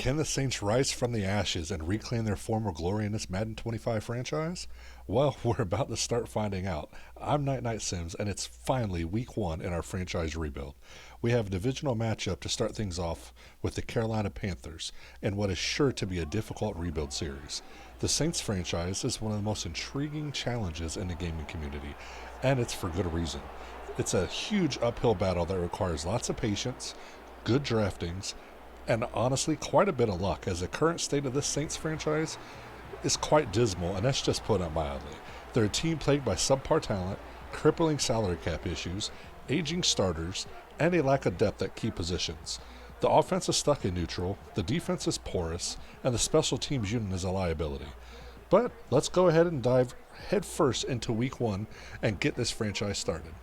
Can the Saints rise from the ashes and reclaim their former glory in this Madden 25 franchise? Well, we're about to start finding out. I'm Night Night Sims, and it's finally week one in our franchise rebuild. We have a divisional matchup to start things off with the Carolina Panthers, in what is sure to be a difficult rebuild series. The Saints franchise is one of the most intriguing challenges in the gaming community, and it's for good reason. It's a huge uphill battle that requires lots of patience, good draftings, and honestly, quite a bit of luck, as the current state of this Saints franchise is quite dismal, and that's just put it mildly. They're a team plagued by subpar talent, crippling salary cap issues, aging starters, and a lack of depth at key positions. The offense is stuck in neutral, the defense is porous, and the special teams unit is a liability. But let's go ahead and dive headfirst into week one and get this franchise started.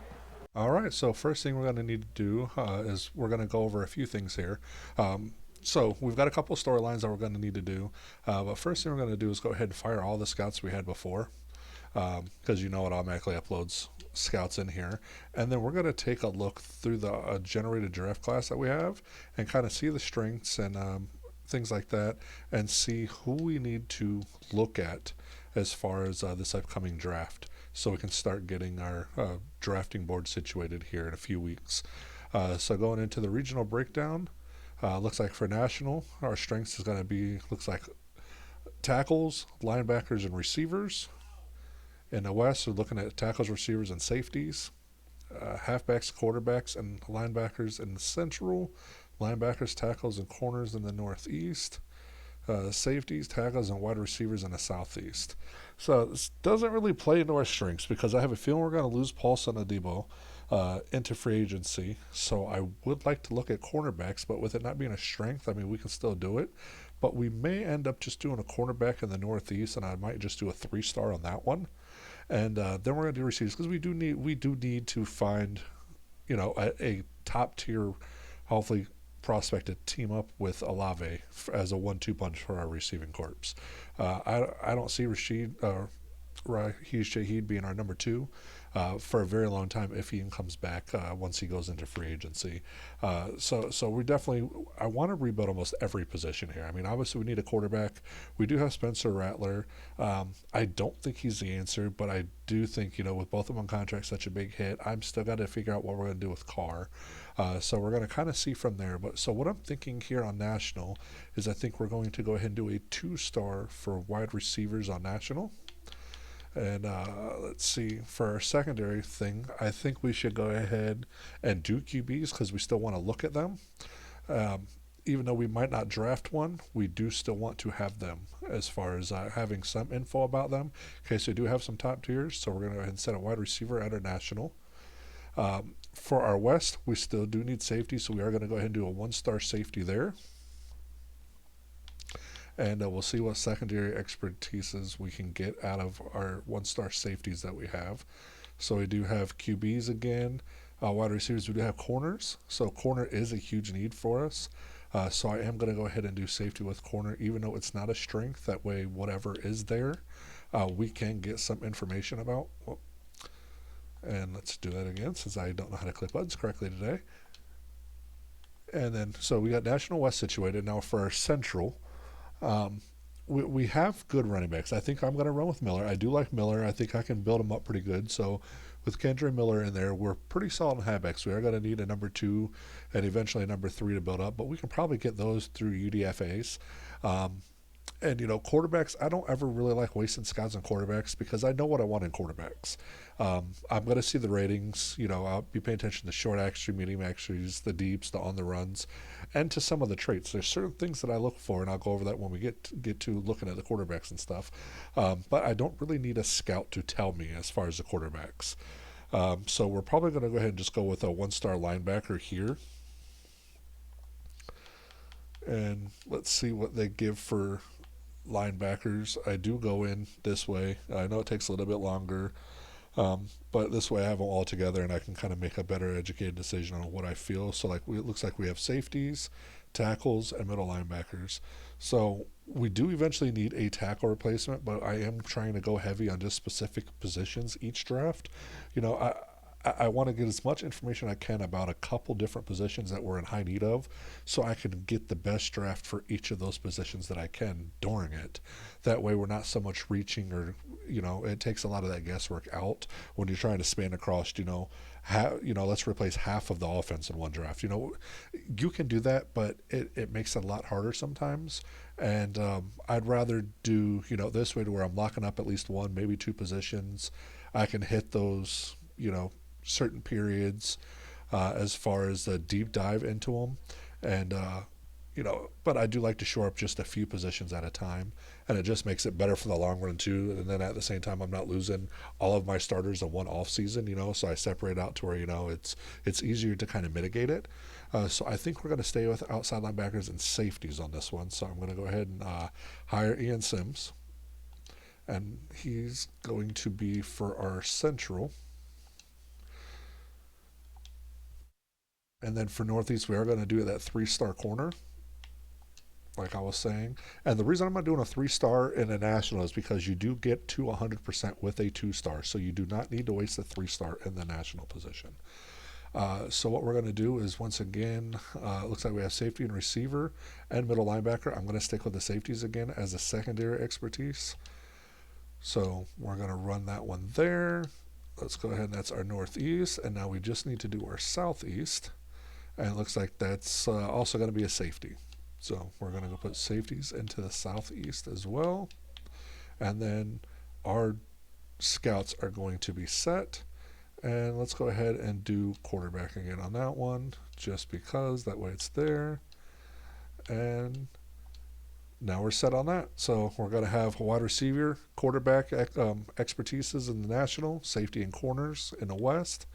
All right, so first thing we're going to need to do is we're going to go over a few things here. So we've got a couple of storylines that we're going to need to do. But first thing we're going to do is go ahead and fire all the scouts we had before, because you know it automatically uploads scouts in here. And then we're going to take a look through the generated draft class that we have and kind of see the strengths and things like that, and see who we need to look at as far as this upcoming draft, so we can start getting our drafting board situated here in a few weeks. So going into the regional breakdown, looks like for national, our strengths is going to be, looks like tackles, linebackers, and receivers. In the West, we're looking at tackles, receivers, and safeties. Halfbacks, quarterbacks, and linebackers in the Central. Linebackers, tackles, and corners in the Northeast. Safeties, tackles, and wide receivers in the Southeast. So this doesn't really play into our strengths, because I have a feeling we're going to lose Paulson Adebo into free agency. So I would like to look at cornerbacks, but with it not being a strength, I mean, we can still do it. But we may end up just doing a cornerback in the Northeast, and I might just do a 3-star on that one. And then we're going to do receivers, because we do need to find, a top tier, hopefully prospect to team up with Olave as a 1-2 punch for our receiving corps. I don't see Raheed Shaheed being our number two for a very long time, if he even comes back once he goes into free agency. So we definitely, I want to rebuild almost every position here. I mean, obviously we need a quarterback. We do have Spencer Rattler. I don't think he's the answer, but I do think, with both of them on contract, such a big hit, I'm still got to figure out what we're going to do with Carr. So we're going to kind of see from there. But so what I'm thinking here on national is, I think we're going to go ahead and do a 2-star for wide receivers on national. And let's see, for our secondary thing, I think we should go ahead and do QBs, because we still want to look at them. Even though we might not draft one, we do still want to have them, as far as having some info about them, in case we do have some top tiers. So we're going to go ahead and set a wide receiver at our national. For our West, we still do need safety, so we are going to go ahead and do a 1-star safety there. And we'll see what secondary expertises we can get out of our 1-star safeties that we have. So we do have QBs again, wide receivers. We do have corners, so corner is a huge need for us. So I am going to go ahead and do safety with corner, even though it's not a strength. That way, whatever is there, we can get some information about. And let's do that again, since I don't know how to click buttons correctly today. And then, so we got National West situated. Now for our Central, we have good running backs. I think I'm going to run with Miller. I do like Miller. I think I can build him up pretty good. So with Kendra Miller in there, we're pretty solid in halfbacks. We are going to need a number 2 and eventually a number 3 to build up, but we can probably get those through UDFAs. And quarterbacks, I don't ever really like wasting scouts on quarterbacks, because I know what I want in quarterbacks. I'm going to see the ratings. I'll be paying attention to the short accuracy, medium accuracies, the deeps, the on the runs, and to some of the traits. There's certain things that I look for, and I'll go over that when we get to looking at the quarterbacks and stuff. But I don't really need a scout to tell me as far as the quarterbacks. So we're probably going to go ahead and just go with a 1-star linebacker here. And let's see what they give for linebackers. I do go in this way. I know it takes a little bit longer, but this way I have them all together, and I can kind of make a better educated decision on what I feel. So it looks like we have safeties, tackles, and middle linebackers. So we do eventually need a tackle replacement, but I am trying to go heavy on just specific positions each draft. I want to get as much information I can about a couple different positions that we're in high need of, so I can get the best draft for each of those positions that I can during it. That way, we're not so much reaching, or it takes a lot of that guesswork out when you're trying to span across. Let's replace half of the offense in one draft. You can do that, but it makes it a lot harder sometimes. And I'd rather do this way to where I'm locking up at least one, maybe two positions. I can hit those certain periods as far as a deep dive into them, and but I do like to shore up just a few positions at a time, and it just makes it better for the long run too. And then at the same time, I'm not losing all of my starters in one off season, so I separate out to where it's easier to kind of mitigate it. So I think we're going to stay with outside linebackers and safeties on this one. So I'm going to go ahead and hire Ian Sims, and he's going to be for our central. And then for Northeast, we are going to do that 3-star corner, like I was saying. And the reason I'm not doing a 3-star in a national is because you do get to 100% with a 2-star. So you do not need to waste a 3-star in the national position. So what we're going to do is, once again, it looks like we have safety and receiver and middle linebacker. I'm going to stick with the safeties again as a secondary expertise. So we're going to run that one there. Let's go ahead, and that's our northeast. And now we just need to do our southeast. And it looks like that's also going to be a safety. So we're going to go put safeties into the southeast as well. And then our scouts are going to be set. And let's go ahead and do quarterback again on that one, just because that way it's there. And now we're set on that. So we're going to have wide receiver, quarterback expertises in the national, safety and corners in the west,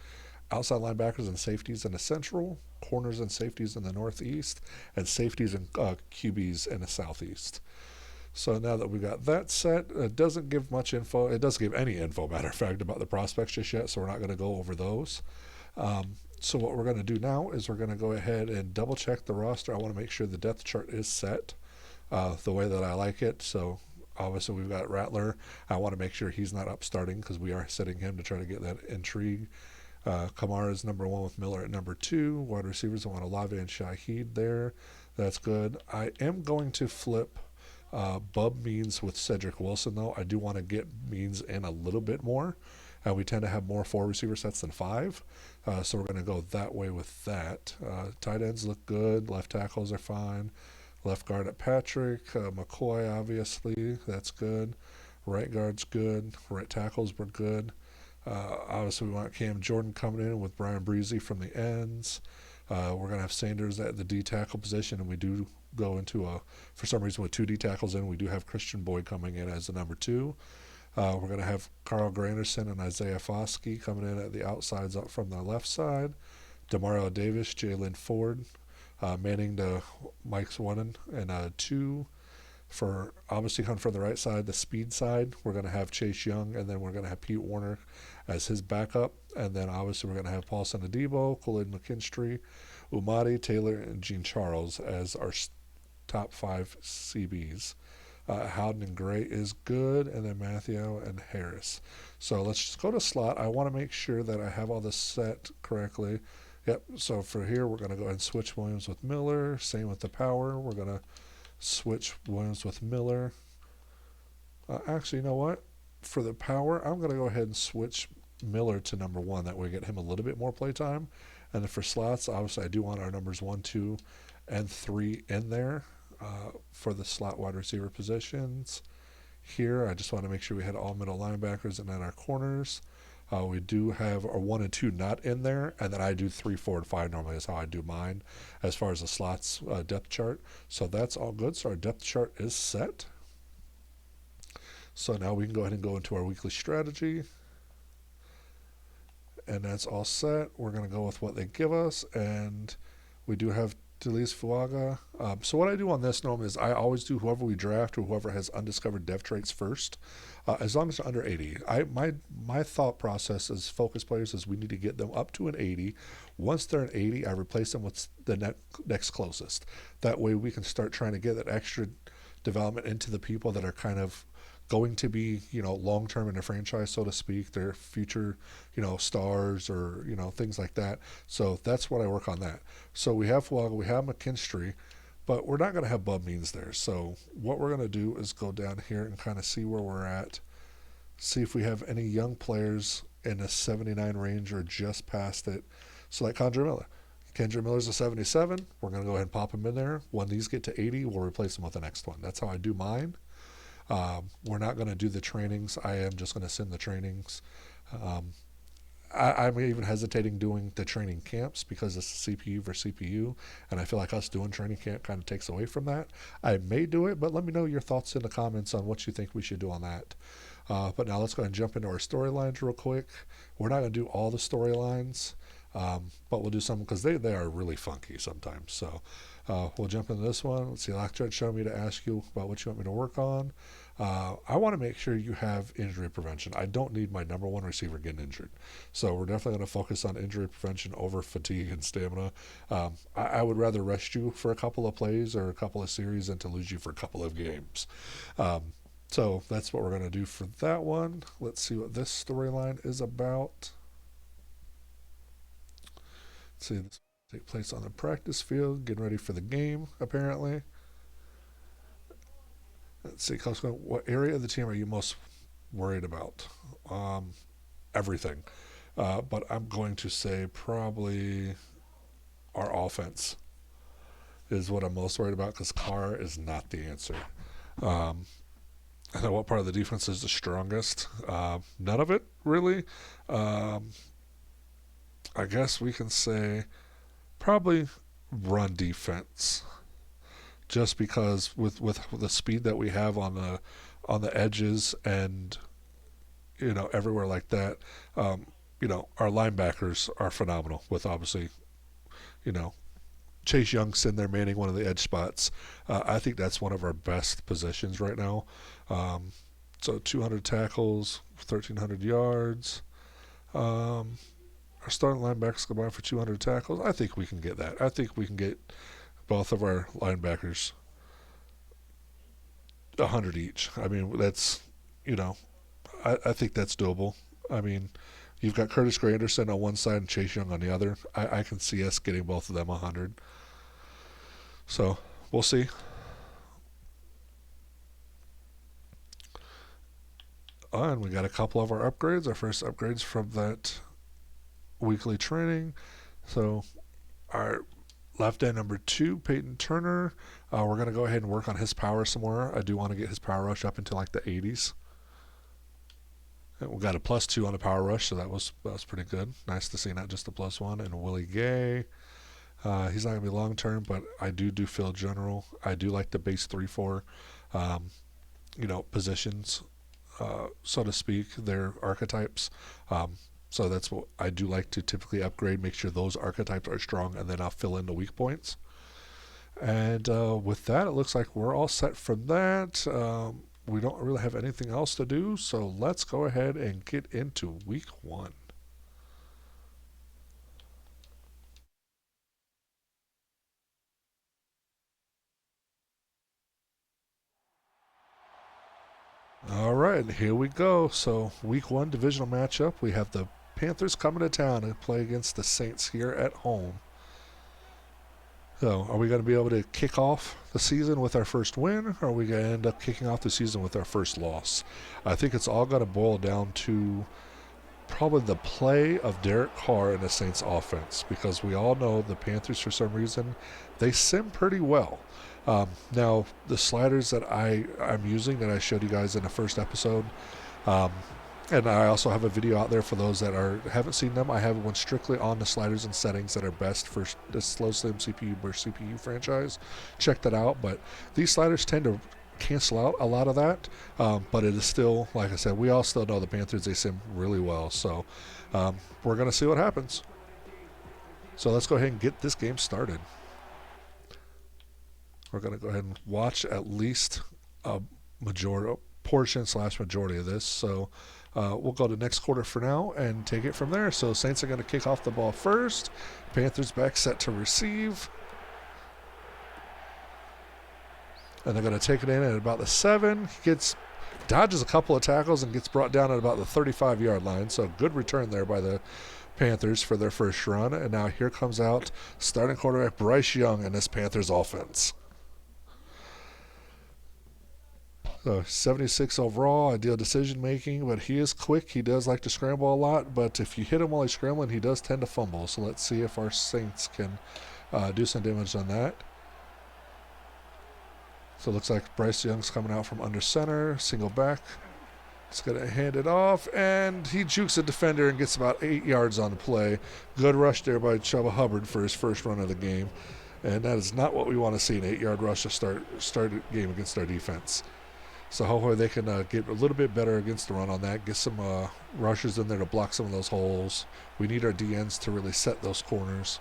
outside linebackers and safeties in the central, corners and safeties in the northeast, and safeties and QBs in the southeast. So now that we got that set, it doesn't give much info. It doesn't give any info, matter of fact, about the prospects just yet, so we're not going to go over those. So what we're going to do now is we're going to go ahead and double check the roster. I want to make sure the depth chart is set the way that I like it. So obviously we've got Rattler. I want to make sure he's not up starting because we are setting him to try to get that intrigue. Kamara is number 1 with Miller at number 2. Wide receivers, I want Olave and Shaheed there. That's good. I am going to flip Bub Means with Cedric Wilson, though. I do want to get Means in a little bit more. We tend to have more 4 receiver sets than 5. So we're going to go that way with that. Tight ends look good. Left tackles are fine. Left guard at Patrick. McCoy, obviously. That's good. Right guard's good. Right tackles were good. Obviously, we want Cam Jordan coming in with Brian Breezy from the ends. We're going to have Sanders at the D tackle position, and we do go into for some reason, with 2 D tackles in, we do have Christian Boyd coming in as the number 2. We're going to have Carl Granderson and Isaiah Foskey coming in at the outsides up from the left side. Demario Davis, Jalen Ford, manning the Mike's 1 and 2. For obviously coming from the right side, the speed side, we're going to have Chase Young, and then we're going to have Pete Warner as his backup. And then obviously we're going to have Paulson Adebo, Khalid McKinstry, Umadi, Taylor, and Gene Charles as our top 5 CBs. Howden and Gray is good, and then Matthew and Harris. So let's just go to slot. I want to make sure that I have all this set correctly. Yep, so for here, we're going to go ahead and switch Williams with Miller. Same with the power. We're going to switch Williams with Miller. Actually, you know what? For the power, I'm going to go ahead and switch Miller to number 1. That way we get him a little bit more play time. And then for slots, obviously I do want our numbers 1, 2, and 3 in there for the slot wide receiver positions. Here, I just want to make sure we had all middle linebackers and then our corners. We do have our 1 and 2 not in there, and then I do 3, 4, and 5 normally is how I do mine as far as the slots depth chart. So that's all good. So our depth chart is set. So now we can go ahead and go into our weekly strategy. And that's all set. We're going to go with what they give us, and we do have Delise Fuaga. So what I do on this normally is I always do whoever we draft or whoever has undiscovered depth traits first, as long as they're under 80. My thought process as focus players is we need to get them up to an 80. Once they're an 80, I replace them with the next closest. That way we can start trying to get that extra development into the people that are kind of going to be, long term in a franchise, so to speak. They're future, stars or, things like that. So that's what I work on that. So we have Fuaga, we have McKinstry, but we're not going to have Bub Means there. So what we're going to do is go down here and kind of see where we're at, see if we have any young players in a 79 range or just past it. So like Kendra Miller. Kendra Miller's a 77. We're going to go ahead and pop him in there. When these get to 80, we'll replace them with the next one. That's how I do mine. We're not going to do the trainings. I am just going to send the trainings. I'm even hesitating doing the training camps because it's CPU versus CPU, and I feel like us doing training camp kind of takes away from that. I may do it, but let me know your thoughts in the comments on what you think we should do on that. But now let's go ahead and jump into our storylines real quick. We're not going to do all the storylines, but we'll do some because they are really funky sometimes. So we'll jump into this one. Let's see, Lockjudge showed me to ask you about what you want me to work on. I want to make sure you have injury prevention. I don't need my number one receiver getting injured. So we're definitely going to focus on injury prevention over fatigue and stamina. I would rather rest you for a couple of plays or a couple of series than to lose you for a couple of games. So that's what we're going to do for that one. Let's see what this storyline is about. Let's see, this will take place on the practice field, getting ready for the game, apparently. Let's see, what area of the team are you most worried about? Everything. But I'm going to say probably our offense is what I'm most worried about because Carr is not the answer. I know what part of the defense is the strongest. None of it, really. I guess we can say probably run defense. Just because with the speed that we have on the edges and everywhere like that, our linebackers are phenomenal. With obviously, Chase Young sitting there manning one of the edge spots. I think that's one of our best positions right now. So 200 tackles, 1,300 yards. Our starting linebackers combined for 200 tackles. I think we can get that. I think we can get both of our linebackers 100 each. I mean, that's, I think that's doable. I mean, you've got Curtis Granderson on one side and Chase Young on the other. I can see us getting both of them 100. So we'll see. And we got a couple of our upgrades. Our first upgrades from that weekly training. So our left end number 2, Peyton Turner. We're going to go ahead and work on his power some more. I do want to get his power rush up into like the 80s. And we got a +2 on the power rush, so that was pretty good. Nice to see not just a +1. And Willie Gay. He's not going to be long term, but I do field general. I do like the base 3-4, positions, so to speak. They're archetypes. So that's what I do like to typically upgrade, make sure those archetypes are strong, and then I'll fill in the weak points. And with that, it looks like we're all set from that. We don't really have anything else to do, so let's go ahead and get into week 1. All right, here we go. So week 1 divisional matchup, we have the Panthers coming to town and play against the Saints here at home. So are we going to be able to kick off the season with our first win, or are we going to end up kicking off the season with our first loss? I think it's all going to boil down to probably the play of Derek Carr in the Saints offense, because we all know the Panthers, for some reason, they sim pretty well. Now, the sliders that I'm using that I showed you guys in the first episode, and I also have a video out there for those that haven't seen them. I have one strictly on the sliders and settings that are best for the slow slim CPU versus CPU franchise. Check that out. But these sliders tend to cancel out a lot of that. But it is still, like I said, we all still know the Panthers, they sim really well. So we're going to see what happens. So let's go ahead and get this game started. We're going to go ahead and watch at least a portion/majority of this. So we'll go to next quarter for now and take it from there. So Saints are going to kick off the ball first. Panthers back set to receive. And they're going to take it in at about the 7. He gets dodges a couple of tackles and gets brought down at about the 35-yard line. So good return there by the Panthers for their first run. And now here comes out starting quarterback Bryce Young in this Panthers offense. So 76 overall, ideal decision making, but he is quick. He does like to scramble a lot, but if you hit him while he's scrambling, he does tend to fumble. So let's see if our Saints can do some damage on that. So it looks like Bryce Young's coming out from under center, single back. He's going to hand it off, and he jukes a defender and gets about 8 yards on the play. Good rush there by Chuba Hubbard for his first run of the game. And that is not what we want to see, an 8-yard rush to start a game against our defense. So hopefully they can get a little bit better against the run on that, get some rushers in there to block some of those holes. We need our DNs to really set those corners.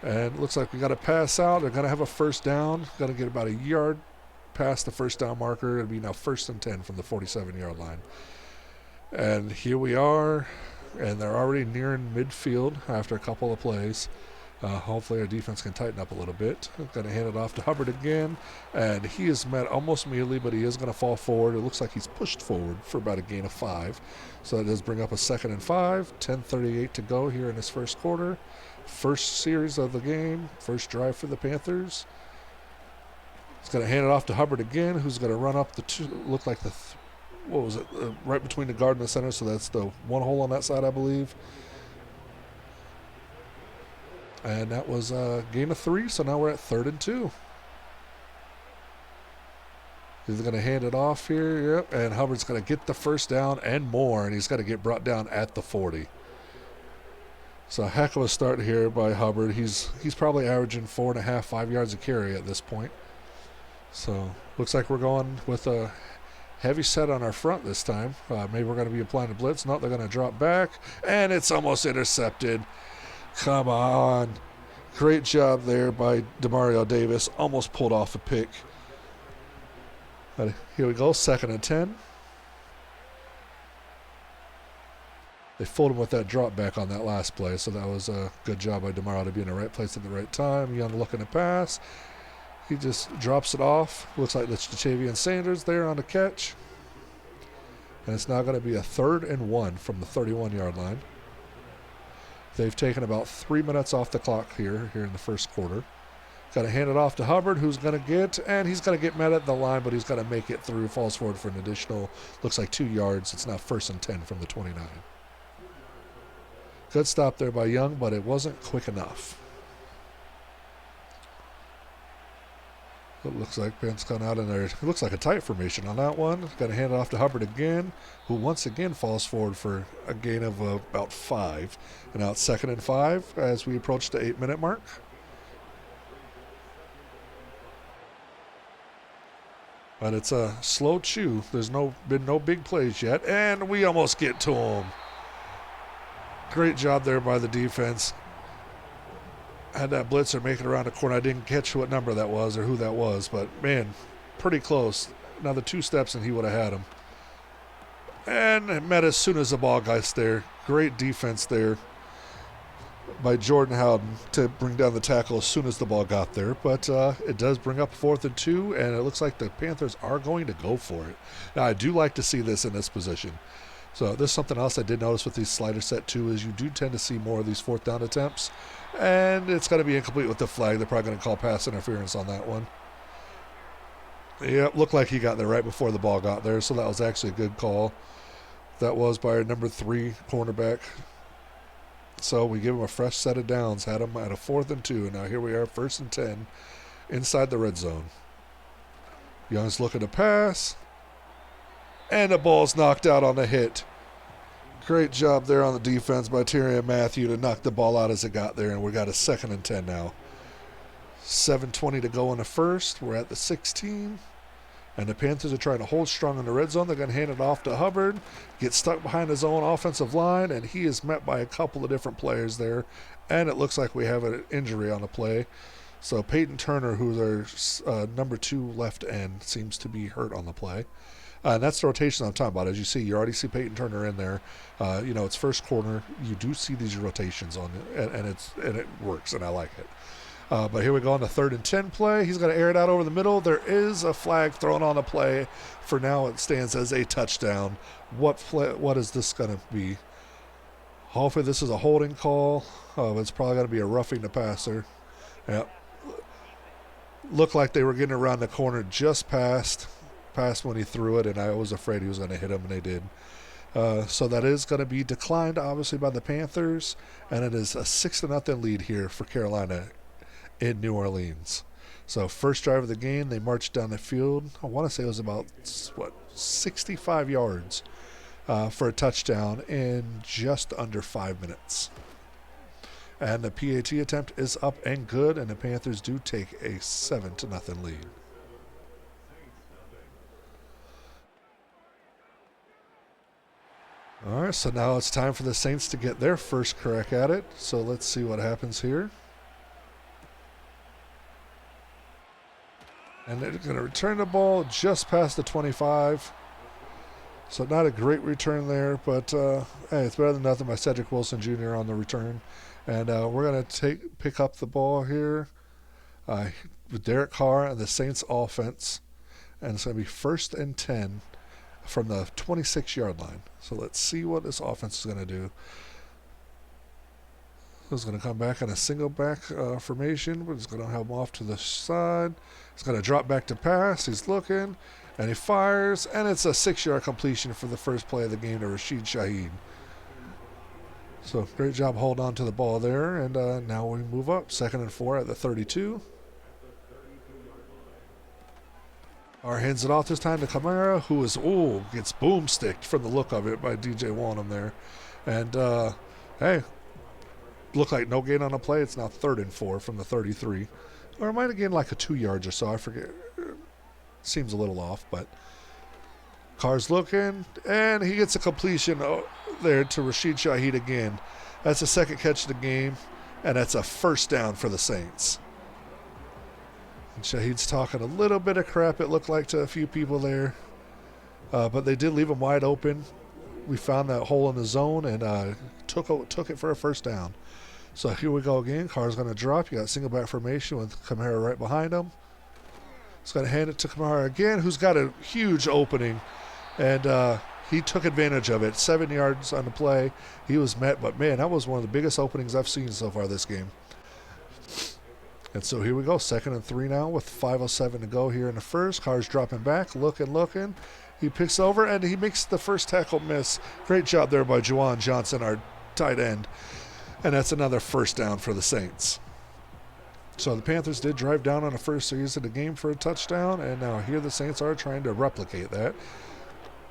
And it looks like we got to pass out. They're going to have a first down. Got to get about a yard past the first down marker. It'll be now 1st and 10 from the 47-yard line. And here we are, and they're already nearing midfield after a couple of plays. Hopefully our defense can tighten up a little bit. Going to hand it off to Hubbard again, and he is met almost immediately, but he is going to fall forward. It looks like he's pushed forward for about a gain of 5. So that does bring up a 2nd and 5, 10:38 to go here in this first quarter. First series of the game, first drive for the Panthers. He's going to hand it off to Hubbard again, who's going to run up the right between the guard and the center, so that's the one hole on that side, I believe. And that was a gain of 3, so now we're at 3rd and 2. He's going to hand it off here, yep, and Hubbard's going to get the first down and more, and he's got to get brought down at the 40. So a heck of a start here by Hubbard. He's probably averaging 4.5, 5 yards a carry at this point. So looks like we're going with a heavy set on our front this time. Maybe we're going to be applying a blitz. No, they're going to drop back, and it's almost intercepted. Come on. Great job there by Demario Davis. Almost pulled off a pick. But here we go, 2nd and 10. They fooled him with that drop back on that last play, so that was a good job by Demario to be in the right place at the right time. Young looking to pass. He just drops it off. Looks like that's Ja'Tavion Sanders there on the catch. And it's now going to be a 3rd and 1 from the 31-yard line. They've taken about 3 minutes off the clock here in the first quarter. Got to hand it off to Hubbard, who's going to he's going to get met at the line, but he's got to make it through, falls forward for an additional, looks like 2 yards. It's now 1st and 10 from the 29. Good stop there by Young, but it wasn't quick enough. It looks like Ben's gone out in there. It looks like a tight formation on that one. Got to hand it off to Hubbard again, who once again falls forward for a gain of about 5. And now it's 2nd and 5 as we approach the 8-minute mark. But it's a slow chew. There's been no big plays yet, and we almost get to him. Great job there by the defense. Had that blitzer make it around the corner. I didn't catch what number that was or who that was, but man, pretty close. Another 2 steps and he would have had him. And it met as soon as the ball got there. Great defense there by Jordan Howden to bring down the tackle as soon as the ball got there. But it does bring up 4th and 2, and it looks like the Panthers are going to go for it. Now, I do like to see this in this position. So there's something else I did notice with these slider set too, is you do tend to see more of these 4th down attempts. And it's going to be incomplete with the flag. They're probably going to call pass interference on that one. Yep, looked like he got there right before the ball got there, so that was actually a good call. That was by our number 3 cornerback. So we give him a fresh set of downs, had him at a 4th and 2, and now here we are, 1st and 10, inside the red zone. Young's looking to pass, and the ball's knocked out on the hit. Great job there on the defense by Tyrann Mathieu to knock the ball out as it got there, and we got a 2nd and 10 now. 7:20 to go in the first. We're at the 16. And the Panthers are trying to hold strong in the red zone. They're going to hand it off to Hubbard, get stuck behind his own offensive line, and he is met by a couple of different players there. And it looks like we have an injury on the play. So Peyton Turner, who's our number 2 left end, seems to be hurt on the play. And that's the rotation I'm talking about. As you see, you already see Peyton Turner in there. It's first quarter. You do see these rotations on it, and it works, and I like it. But here we go on the 3rd and 10 play. He's going to air it out over the middle. There is a flag thrown on the play. For now, it stands as a touchdown. What is this going to be? Hopefully this is a holding call. It's probably going to be a roughing the passer. Yep. Looked like they were getting around the corner just past when he threw it, and I was afraid he was going to hit him, and they did. So that is going to be declined, obviously, by the Panthers, and it is a 6-0 lead here for Carolina in New Orleans. So first drive of the game, they marched down the field. I want to say it was about, 65 yards for a touchdown in just under 5 minutes. And the PAT attempt is up and good, and the Panthers do take a 7-0 lead. All right, so now it's time for the Saints to get their first crack at it. So let's see what happens here. And they're going to return the ball just past the 25. So not a great return there, but hey, it's better than nothing by Cedric Wilson Jr. on the return. And we're going to pick up the ball here with Derek Carr and the Saints offense. And it's going to be 1st and 10 from the 26-yard line. So let's see what this offense is going to do. He's going to come back in a single back formation, but he's going to have him off to the side. He's going to drop back to pass. He's looking, and he fires, and it's a 6-yard completion for the first play of the game to Rashid Shaheed. So great job holding on to the ball there, and now we move up. 2nd and 4 at the 32. Our hands it off this time to Kamara, who is, gets boomsticked from the look of it by DJ Wanham there. And, hey, looked like no gain on the play. It's now 3rd and 4 from the 33. Or it might have gained like a 2 yards or so. I forget. Seems a little off, but Carr's looking, and he gets a completion there to Rashid Shaheed again. That's the 2nd catch of the game, and that's a 1st down for the Saints. And Shaheed's talking a little bit of crap, it looked like, to a few people there. But they did leave him wide open. We found that hole in the zone and took it for a 1st down. So here we go again. Carr's going to drop. You got single back formation with Kamara right behind him. He's going to hand it to Kamara again, who's got a huge opening. And he took advantage of it. 7 yards on the play. He was met, but, man, that was one of the biggest openings I've seen so far this game. And so here we go, 2nd and 3 now with 5:07 to go here in the first. Carr's dropping back, looking. He picks over, and he makes the first tackle miss. Great job there by Juwan Johnson, our tight end. And that's another 1st down for the Saints. So the Panthers did drive down on the first series of the game for a touchdown, and now here the Saints are trying to replicate that.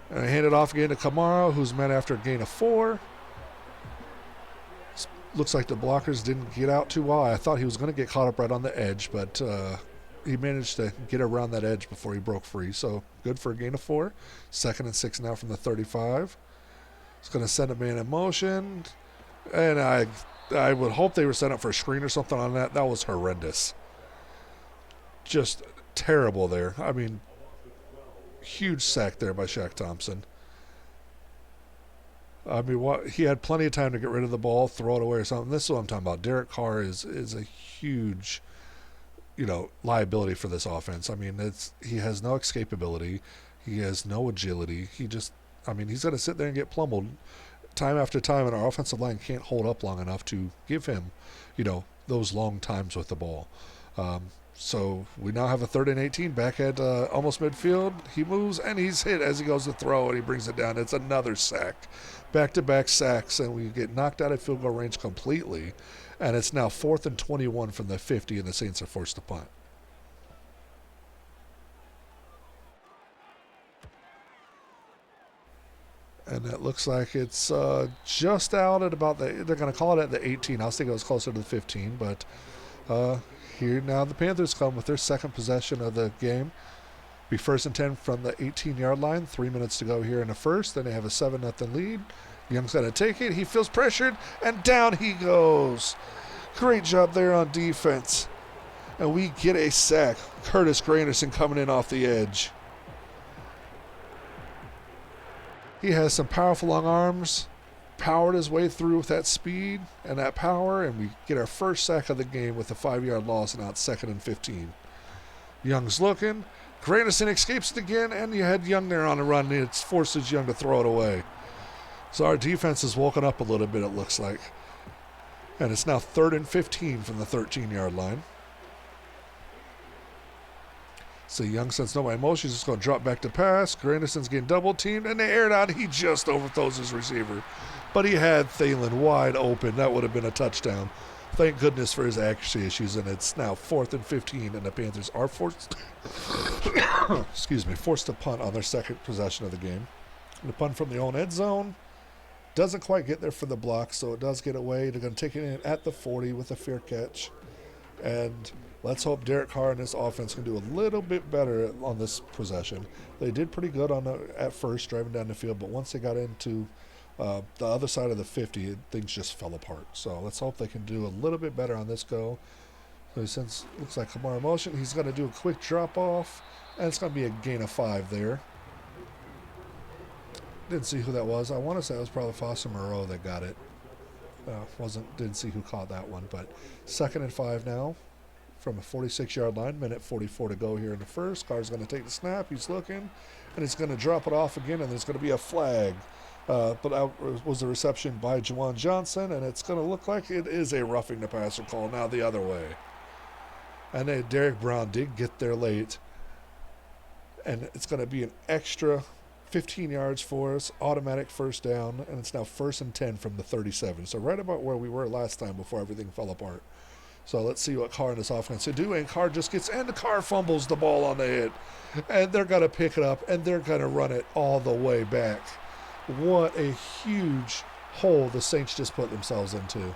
And I hand it off again to Kamara, who's met after a gain of 4. Looks like the blockers didn't get out too well. I thought he was going to get caught up right on the edge, but he managed to get around that edge before he broke free. So good for a gain of 4. 2nd and 6 now from the 35. He's going to send a man in motion. And I would hope they were set up for a screen or something on that. That was horrendous. Just terrible there. I mean, huge sack there by Shaq Thompson. I mean, he had plenty of time to get rid of the ball, throw it away or something. This is what I'm talking about. Derek Carr is a huge, liability for this offense. I mean, he has no escapability. He has no agility. He's going to sit there and get pummeled time after time, and our offensive line can't hold up long enough to give him, those long times with the ball. So we now have a 3rd and 18 back at almost midfield. He moves, and he's hit as he goes to throw, and he brings it down. It's another sack. Back-to-back sacks, and we get knocked out of field goal range completely. And it's now 4th and 21 from the 50, and the Saints are forced to punt. And it looks like it's just out at about they're going to call it at the 18. I was thinking it was closer to the 15, but here now the Panthers come with their 2nd possession of the game. Be 1st and 10 from the 18-yard line. 3 minutes to go here in the first. Then they have a 7-0 lead. Young's got to take it. He feels pressured, and down he goes. Great job there on defense. And we get a sack. Curtis Granderson coming in off the edge. He has some powerful long arms, powered his way through with that speed and that power, and we get our first sack of the game with a 5-yard loss, and now it's 2nd and 15. Young's looking. Grandison escapes it again, and you had Young there on the run, and it forces Young to throw it away. So our defense has woken up a little bit, it looks like. And it's now 3rd and 15 from the 13-yard line. So Young sends nobody in motion. He's just going to drop back to pass. Grandison's getting double-teamed, and they air it out. He just overthrows his receiver. But he had Thalen wide open. That would have been a touchdown. Thank goodness for his accuracy issues, and it's now 4th and 15, and the Panthers are forced to punt on their second possession of the game. The punt from the own end zone doesn't quite get there for the block, so it does get away. They're going to take it in at the 40 with a fair catch. And let's hope Derek Carr and his offense can do a little bit better on this possession. They did pretty good at first, driving down the field, but once they got into the other side of the 50, things just fell apart. So let's hope they can do a little bit better on this go. So since looks like Kamara motion, he's going to do a quick drop off, and it's going to be a gain of 5 there. Didn't see who that was. I want to say it was probably Foster Moreau that got it. Didn't see who caught that one, but 2nd and 5 now from a 46-yard line. Minute 44 to go here in the first. Carr's going to take the snap. He's looking, and he's going to drop it off again, and there's going to be a flag. But that was a reception by Juwan Johnson, and it's going to look like it is a roughing the passer call now the other way. And then Derek Brown did get there late, and it's going to be an extra 15 yards for us, automatic first down, and it's now 1st and 10 from the 37. So right about where we were last time before everything fell apart. So let's see what Carr and his offense can do, and Carr just gets, and the Carr fumbles the ball on the hit, and they're going to pick it up, and they're going to run it all the way back. What a huge hole the Saints just put themselves into.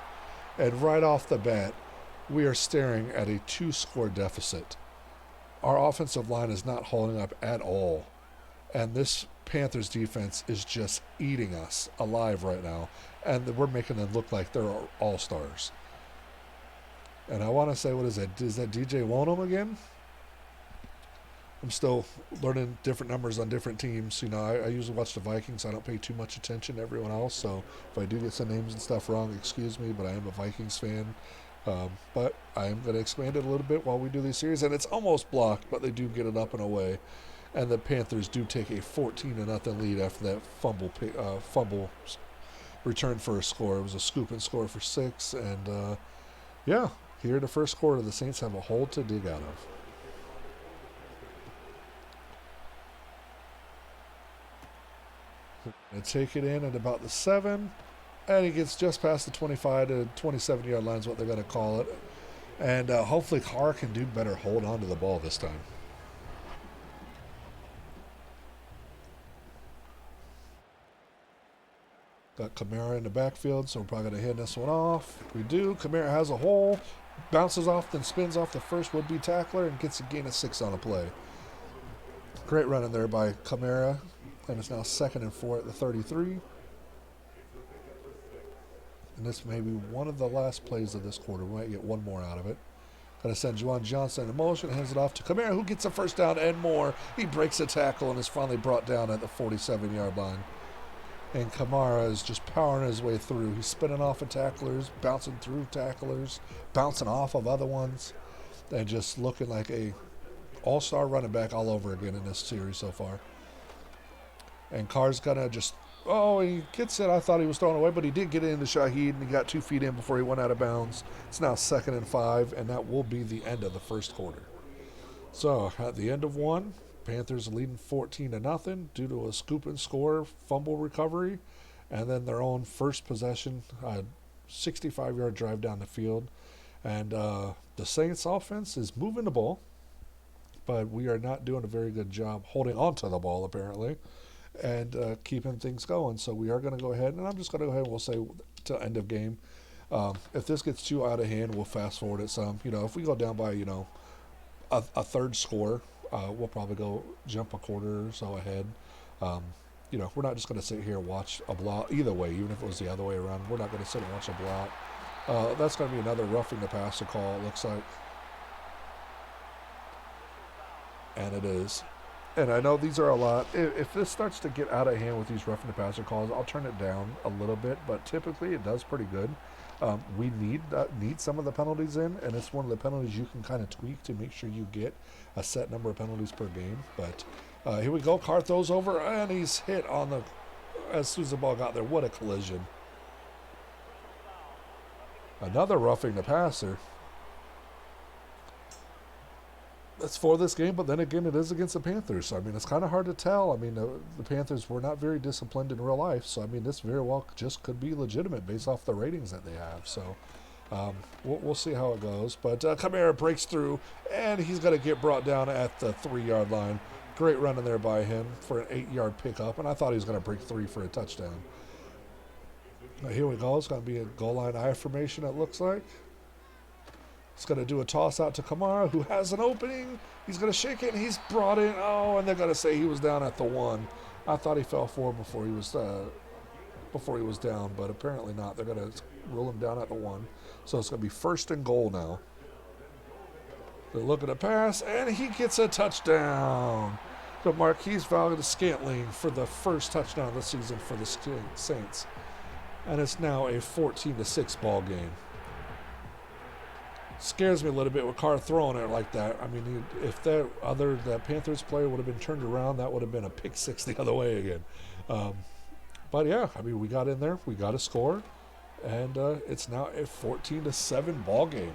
And right off the bat, we are staring at a 2-score deficit. Our offensive line is not holding up at all. And this Panthers defense is just eating us alive right now. And we're making them look like they're all-stars. And I want to say, what is that? Is that DJ Wonham again? I'm still learning different numbers on different teams. You know, I usually watch the Vikings. I don't pay too much attention to everyone else. So if I do get some names and stuff wrong, excuse me, but I am a Vikings fan. But I am going to expand it a little bit while we do these series. And it's almost blocked, but they do get it up and away. And the Panthers do take a 14-0 lead after that fumble return for a score. It was a scoop and score for 6. And, yeah, here in the first quarter, the Saints have a hole to dig out of. They take it in at about the 7, and he gets just past the 25 to 27-yard line is what they're going to call it. And hopefully Carr can do better hold on to the ball this time. Got Kamara in the backfield, so we're probably going to hand this one off. We do. Kamara has a hole, bounces off, then spins off the first would-be tackler and gets a gain of 6 on a play. Great run in there by Kamara. And it's now 2nd and 4 at the 33. And this may be one of the last plays of this quarter. We might get one more out of it. Going to send Juwan Johnson in motion, hands it off to Kamara, who gets a first down and more. He breaks a tackle and is finally brought down at the 47-yard line. And Kamara is just powering his way through. He's spinning off of tacklers, bouncing through tacklers, bouncing off of other ones, and just looking like a all-star running back all over again in this series so far. And Carr's going to just, he gets it. I thought he was throwing away, but he did get it into Shaheed, and he got 2 feet in before he went out of bounds. It's now 2nd and 5, and that will be the end of the first quarter. So, at the end of one, Panthers leading 14-0 due to a scoop and score fumble recovery, and then their own first possession, 65-yard drive down the field. And the Saints offense is moving the ball, but we are not doing a very good job holding on to the ball, apparently, and keeping things going. So we are going to go ahead, and I'm just going to go ahead and we'll say till end of game. If this gets too out of hand, we'll fast forward it some. You know, if we go down by, a third score, we'll probably jump a quarter or so ahead. We're not just going to sit here and watch a blowout either way, even if it was the other way around. We're not going to sit and watch a blowout. That's going to be another roughing the passer call, it looks like. And it is. And I know these are a lot. If this starts to get out of hand with these roughing the passer calls, I'll turn it down a little bit. But typically, it does pretty good. We need some of the penalties in, and it's one of the penalties you can kind of tweak to make sure you get a set number of penalties per game. But here we go. Carr throws over, and he's hit on the as soon as the ball got there. What a collision! Another roughing the passer. That's for this game, but then again, it is against the Panthers. So, I mean, it's kind of hard to tell. I mean, the Panthers were not very disciplined in real life. So, I mean, this very well just could be legitimate based off the ratings that they have. So, we'll see how it goes. But Kamara breaks through, and he's going to get brought down at the 3-yard line. Great run in there by him for an 8-yard pickup, and I thought he was going to break 3 for a touchdown. Now, here we go. It's going to be a goal line I formation, it looks like. He's going to do a toss out to Kamara, who has an opening. He's going to shake it, and he's brought in. Oh, and they're going to say he was down at the 1. I thought he fell forward before he was down, but apparently not. They're going to rule him down at the 1. So it's going to be 1st and goal now. They're looking to pass, and he gets a touchdown. So Marquise Valdes-Scantling for the first touchdown of the season for the Saints. And it's now a 14-6 ball game. Scares me a little bit with Carr throwing it like that. I mean, if that Panthers player would have been turned around, that would have been a pick 6 the other way again. But yeah, I mean, we got in there, we got a score, and it's now a 14-7 ball game.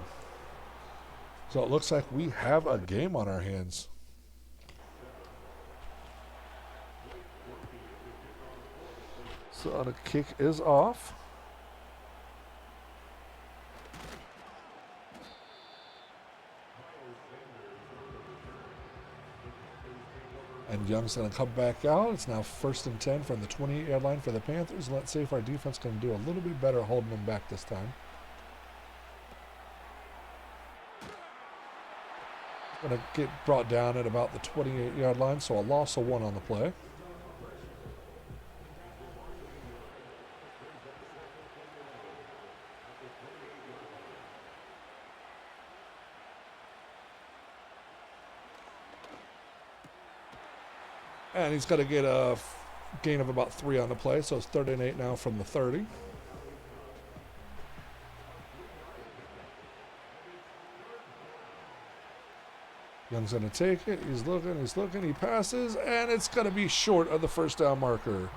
So it looks like we have a game on our hands. So the kick is off. And Young's going to come back out. It's now 1st and 10 from the 28-yard line for the Panthers. Let's see if our defense can do a little bit better holding them back this time. Going to get brought down at about the 28-yard line, so a loss of 1 on the play. And he's got to get a gain of about 3 on the play, so it's 3rd and 8 now from the 30. Young's going to take it. He's looking, he passes, and it's going to be short of the first down marker.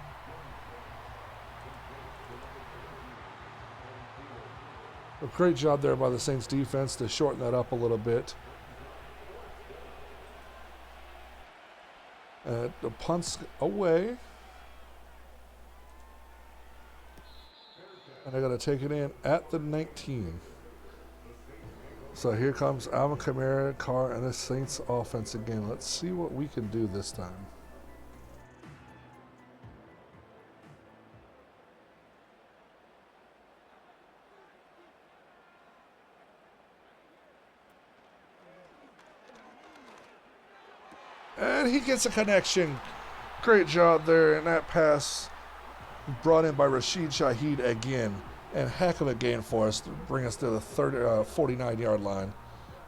A great job there by the Saints defense to shorten that up a little bit. The punt's away. And they're going to take it in at the 19. So here comes Alvin Kamara, Carr, and the Saints offense again. Let's see what we can do this time. And he gets a connection. Great job there. And that pass brought in by Rashid Shaheed again. And heck of a gain for us to bring us to the 49-yard line.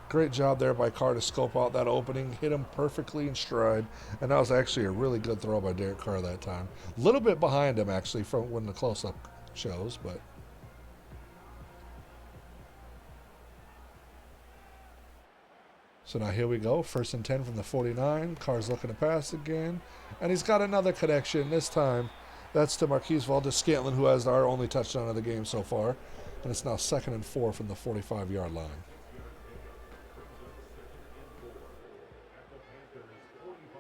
Great job there by Carr to scope out that opening. Hit him perfectly in stride. And that was actually a really good throw by Derek Carr that time. A little bit behind him, actually, from when the close-up shows. But so now here we go. 1st and 10 from the 49. Carr's looking to pass again. And he's got another connection this time. That's to Marquise Valdes-Scantling, who has our only touchdown of the game so far. And it's now 2nd and 4 from the 45-yard line.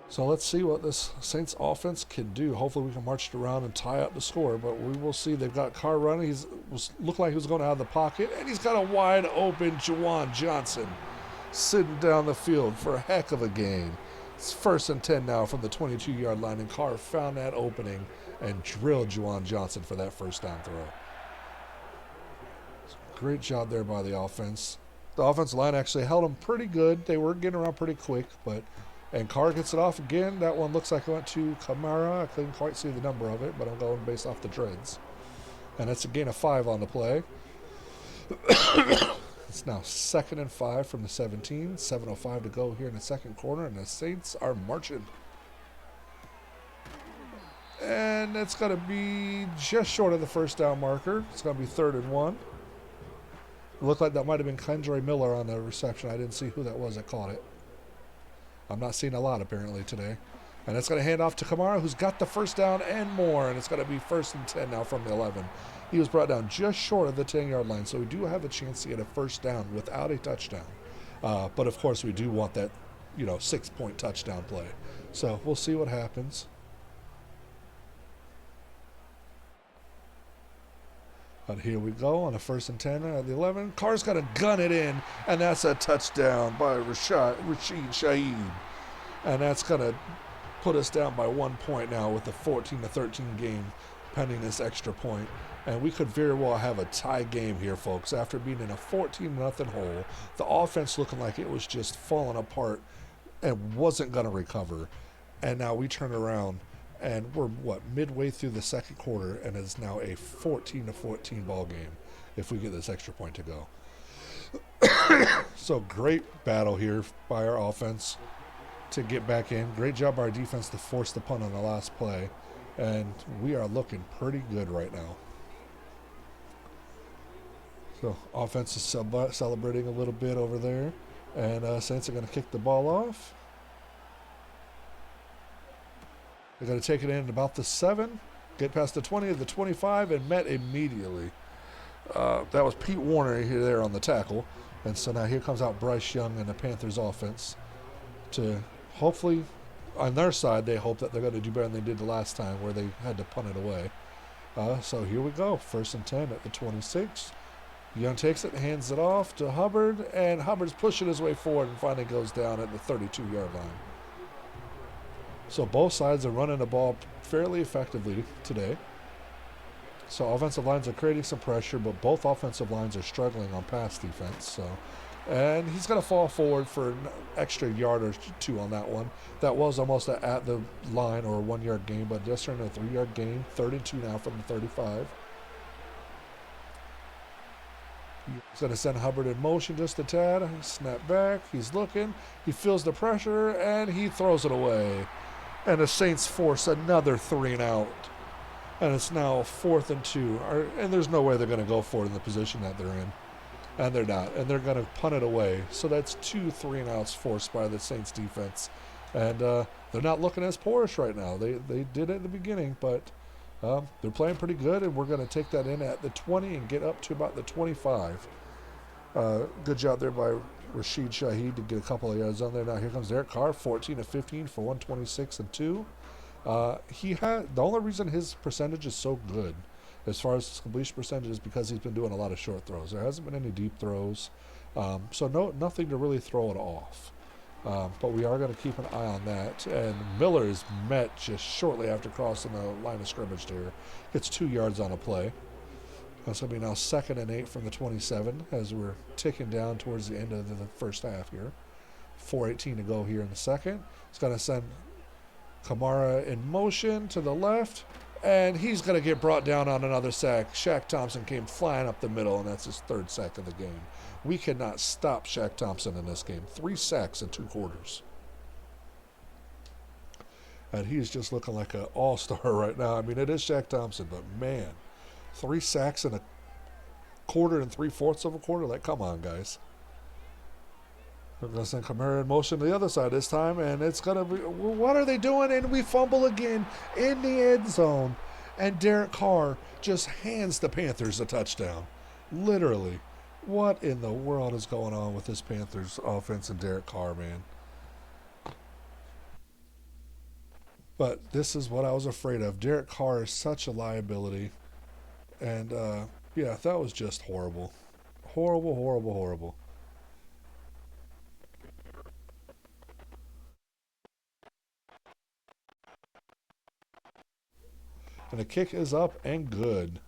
So let's see what this Saints offense can do. Hopefully we can march it around and tie up the score, but we will see. They've got Carr running. Looked like he was going out of the pocket, and he's got a wide open Juwan Johnson sitting down the field for a heck of a gain. It's 1st and 10 now from the 22-yard line, and Carr found that opening and drilled Juwan Johnson for that first down throw. Great job there by the offense. The offensive line actually held them pretty good. They were getting around pretty quick, and Carr gets it off again. That one looks like it went to Kamara. I couldn't quite see the number of it, but I'm going based off the dreads. And it's a gain of 5 on the play. It's now 2nd and 5 from the 17. 7:05 to go here in the second quarter, and the Saints are marching. And it's going to be just short of the first down marker. It's going to be 3rd and 1. It looked like that might have been Kendra Miller on the reception. I didn't see who that was that caught it. I'm not seeing a lot apparently today. And it's going to hand off to Kamara, who's got the first down and more. And it's going to be 1st and 10 now from the 11. He was brought down just short of the 10-yard line. So we do have a chance to get a first down without a touchdown. But of course we do want that, 6-point touchdown play. So we'll see what happens. But here we go on a 1st and 10 at the 11. Carr's going to gun it in, and that's a touchdown by Rashid Shaheed. And that's going to put us down by 1 point now with the 14-13 game pending this extra point. And we could very well have a tie game here, folks. After being in a 14-0 hole, the offense looking like it was just falling apart and wasn't going to recover. And now we turn around. And we're, midway through the second quarter, and it's now a 14-14 ball game if we get this extra point to go. So great battle here by our offense to get back in. Great job by our defense to force the punt on the last play. And we are looking pretty good right now. So offense is celebrating a little bit over there. And Saints are going to kick the ball off. They're going to take it in at about the 7, get past the 20 to the 25, and met immediately. That was Pete Warner here there on the tackle. And so now here comes out Bryce Young and the Panthers offense to hopefully, on their side, they hope that they're going to do better than they did the last time where they had to punt it away. So here we go, 1st and 10 at the 26. Young takes it, hands it off to Hubbard, and Hubbard's pushing his way forward and finally goes down at the 32-yard line. So both sides are running the ball fairly effectively today. So offensive lines are creating some pressure, but both offensive lines are struggling on pass defense. And he's going to fall forward for an extra yard or 2 on that one. That was almost at the line or a 1-yard gain, but just turned a 3-yard gain. 3rd and 2 now from the 35. He's going to send Hubbard in motion just a tad. Snap back. He's looking. He feels the pressure, and he throws it away. And the Saints force another 3 and out. And it's now 4th and 2. And there's no way they're going to go for it in the position that they're in. And they're not. And they're going to punt it away. So that's 2 3 and outs forced by the Saints defense. And they're not looking as porous right now. They did it at the beginning, but they're playing pretty good. And we're going to take that in at the 20 and get up to about the 25. Good job there by Rashid Shaheed to get a couple of yards on there. Now here comes Derek Carr, 14 of 15 for 126 and 2. The only reason his percentage is so good as far as his completion percentage is because he's been doing a lot of short throws. There hasn't been any deep throws, so nothing to really throw it off. But we are going to keep an eye on that. And Miller is met just shortly after crossing the line of scrimmage there. Gets 2 yards on a play. That's going to be now 2nd and 8 from the 27 as we're ticking down towards the end of the first half here. 4:18 to go here in the second. It's going to send Kamara in motion to the left, and he's going to get brought down on another sack. Shaq Thompson came flying up the middle, and that's his 3rd sack of the game. We cannot stop Shaq Thompson in this game. 3 sacks in 2 quarters. And he's just looking like an all-star right now. I mean, it is Shaq Thompson, but man, 3 sacks in a quarter and 3/4 of a quarter? Like, come on, guys. We're going to send Kamara in motion to the other side this time, and it's going to be, what are they doing? And we fumble again in the end zone. And Derek Carr just hands the Panthers a touchdown. Literally. What in the world is going on with this Panthers offense and Derek Carr, man? But this is what I was afraid of. Derek Carr is such a liability. And, yeah, that was just horrible. Horrible, horrible, horrible. And the kick is up and good.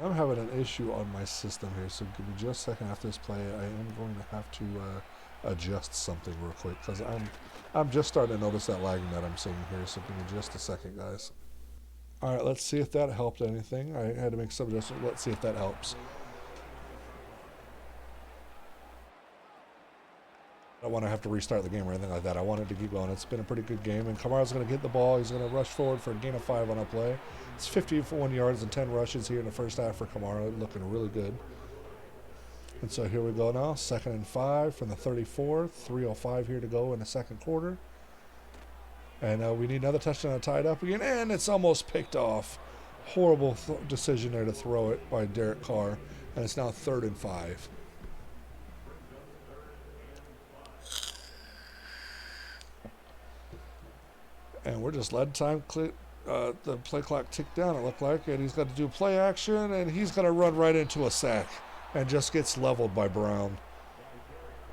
I'm having an issue on my system here, so give me just a second after this play. I am going to have to adjust something real quick because I'm just starting to notice that lagging that I'm seeing here. So give me just a second, guys. All right, let's see if that helped anything. I had to make some adjustments. Let's see if that helps. I don't want to have to restart the game or anything like that. I want it to keep going. It's been a pretty good game, and Kamara's going to get the ball. He's going to rush forward for a gain of 5 on a play. It's 51 yards and 10 rushes here in the first half for Kamara, looking really good. And so here we go now, 2nd and 5 from the 34, 3:05 here to go in the second quarter. And we need another touchdown to tie it up again, and it's almost picked off. Horrible decision there to throw it by Derek Carr, and it's now 3rd and 5. And we're just letting time the play clock tick down, it looked like. And he's got to do play action, and he's going to run right into a sack and just gets leveled by Brown.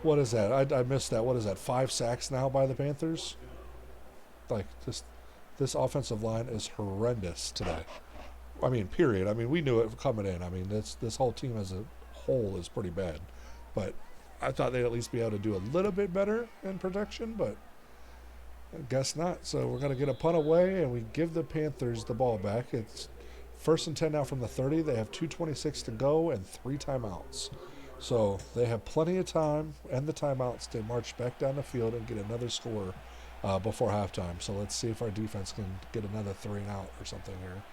What is that? I missed that. What is that, 5 sacks now by the Panthers? Like, this offensive line is horrendous today. I mean, period. I mean, we knew it coming in. I mean, this whole team as a whole is pretty bad. But I thought they'd at least be able to do a little bit better in protection, but I guess not. So we're going to get a punt away, and we give the Panthers the ball back. It's 1st and 10 now from the 30. They have 2:26 to go and 3 timeouts. So they have plenty of time and the timeouts to march back down the field and get another score before halftime. So let's see if our defense can get another 3 and out or something here.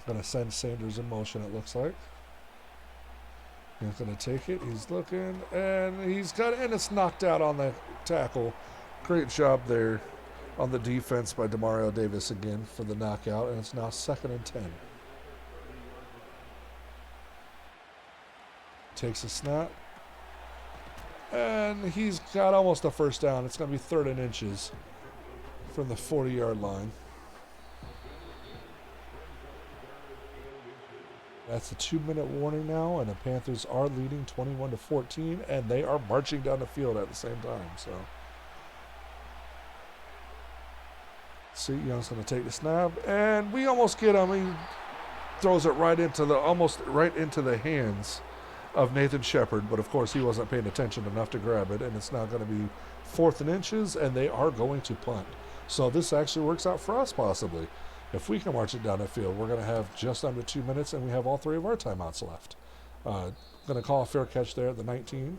Going to send Sanders in motion, it looks like. He's going to take it. He's looking, and he's got it, and it's knocked out on the tackle. Great job there on the defense by Demario Davis again for the knockout, and it's now 2nd and 10. Takes a snap, and he's got almost a first down. It's going to be 3rd and inches from the 40-yard line. That's a 2-minute warning now, and the Panthers are leading 21-14, and they are marching down the field at the same time. So, see, Young's going to take the snap, and we almost get him. He throws it right into the hands of Nathan Shepard, but of course he wasn't paying attention enough to grab it, and it's now going to be 4th and inches, and they are going to punt. So this actually works out for us possibly. If we can march it down the field, we're going to have just under 2 minutes, and we have all 3 of our timeouts left. Going to call a fair catch there at the 19.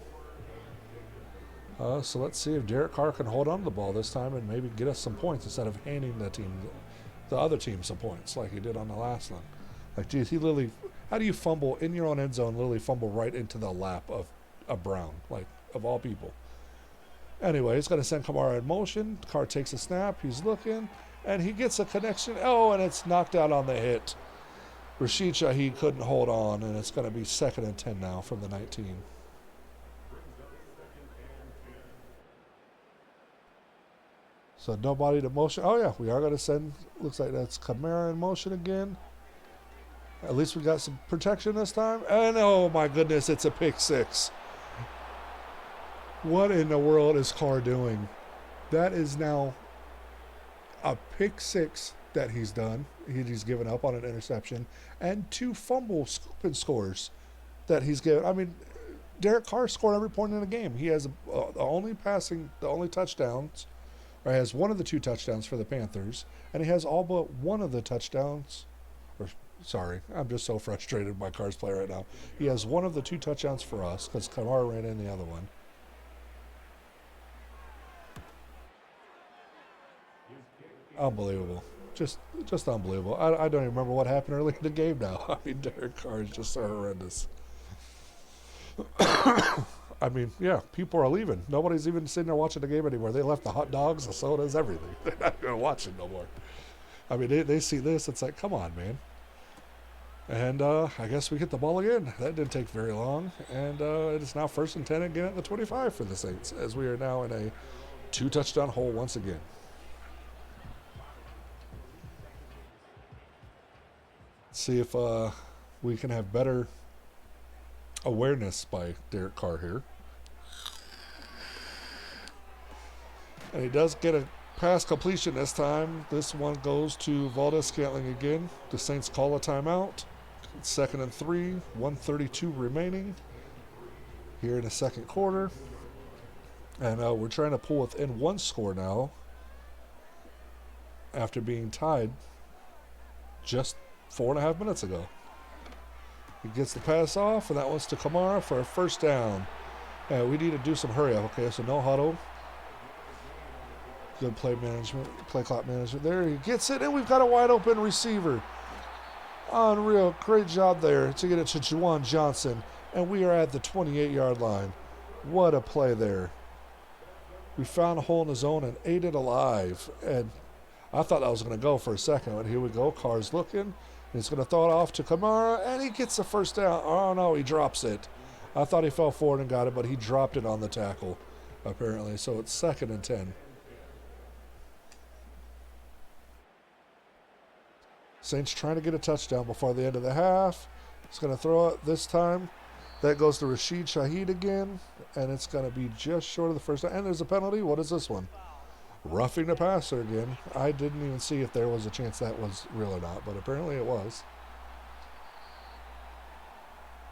So let's see if Derek Carr can hold on to the ball this time and maybe get us some points instead of handing the other team some points like he did on the last one. Like, geez, he literally, how do you fumble in your own end zone, literally fumble right into the lap of a Brown, like, of all people? Anyway, he's going to send Kamara in motion. Carr takes a snap. He's looking. And he gets a connection. Oh, and it's knocked out on the hit. Rashid Shaheed couldn't hold on, and it's going to be 2nd and 10 now from the 19. So nobody to motion. Oh, yeah, we are going to send. Looks like that's Kamara in motion again. At least we got some protection this time. And, oh, my goodness, it's a pick 6. What in the world is Carr doing? That is now a pick 6 that he's done. He's given up on an interception, and 2 fumble scooping scores that he's given. I mean, Derek Carr scored every point in the game. He has the only touchdowns, or has one of the 2 touchdowns for the Panthers, and he has all but one of the touchdowns. Sorry, I'm just so frustrated by Carr's play right now. He has one of the 2 touchdowns for us because Kamara ran in the other one. Unbelievable. Just unbelievable. I don't even remember what happened early in the game now. I mean, Derek Carr is just so horrendous. I mean, yeah, people are leaving. Nobody's even sitting there watching the game anymore. They left the hot dogs, the sodas, everything. They're not going to watch it no more. I mean, they see this. It's like, come on, man. And I guess we get the ball again. That didn't take very long. And it is now 1st and 10 again at the 25 for the Saints, as we are now in a 2-touchdown hole once again. See if we can have better awareness by Derek Carr here. And he does get a pass completion this time. This one goes to Valdez-Scantling again. The Saints call a timeout. It's 2nd and 3, 1:32 remaining here in the second quarter. And we're trying to pull within 1 score now after being tied just 4.5 minutes ago. He gets the pass off, and that one's to Kamara for a first down. We need to do some hurry up. Okay, so no huddle. Good play management, play clock management. There he gets it, and we've got a wide open receiver. Unreal. Great job there to get it to Juwan Johnson. And we are at the 28-yard line. What a play there. We found a hole in the zone and ate it alive. And I thought that was going to go for a second, but here we go. Carr's looking. He's going to throw it off to Kamara, and he gets the first down. Oh, no, he drops it. I thought he fell forward and got it, but he dropped it on the tackle, apparently. So it's 2nd and 10. Saints trying to get a touchdown before the end of the half. He's going to throw it this time. That goes to Rashid Shaheed again, and it's going to be just short of the first down. And there's a penalty. What is this one? Roughing the passer again. I didn't even see if there was a chance that was real or not, but apparently it was.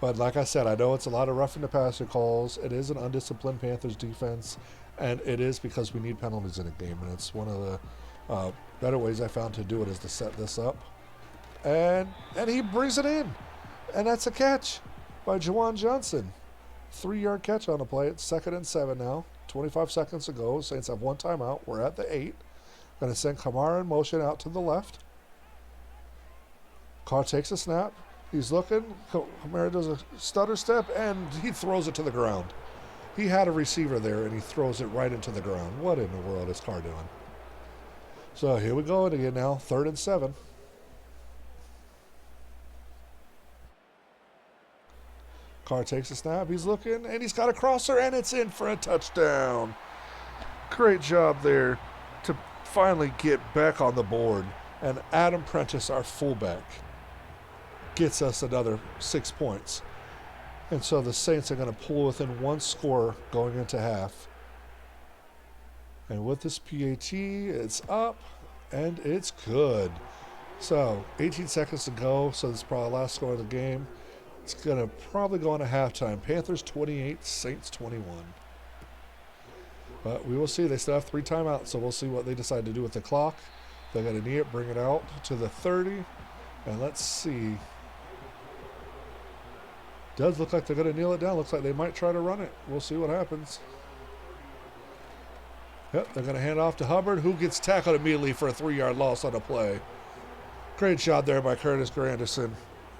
But like I said, I know it's a lot of roughing the passer calls. It is an undisciplined Panthers defense, and it is because we need penalties in a game, and it's one of the better ways I found to do it is to set this up. And he brings it in. And that's a catch by Juwan Johnson. 3-yard catch on the play. It's 2nd and 7 now. 25 seconds to go. Saints have 1 timeout. We're at the 8. Going to send Kamara in motion out to the left. Carr takes a snap. He's looking. Kamara does a stutter step, and he throws it to the ground. He had a receiver there, and he throws it right into the ground. What in the world is Carr doing? So here we go again now. 3rd and 7. Carr takes a snap. He's looking, and he's got a crosser, and it's in for a touchdown. Great job there to finally get back on the board. And Adam Prentice, our fullback, gets us another 6 points. And so the Saints are going to pull within 1 score going into half. And with this PAT, it's up, and it's good. So 18 seconds to go, so this is probably the last score of the game. It's going to probably go into halftime. Panthers 28, Saints 21. But we will see. They still have 3 timeouts, so we'll see what they decide to do with the clock. They're going to need it, bring it out to the 30. And let's see. Does look like they're going to kneel it down. Looks like they might try to run it. We'll see what happens. Yep, they're going to hand off to Hubbard, who gets tackled immediately for a 3-yard loss on a play. Great shot there by Curtis Granderson.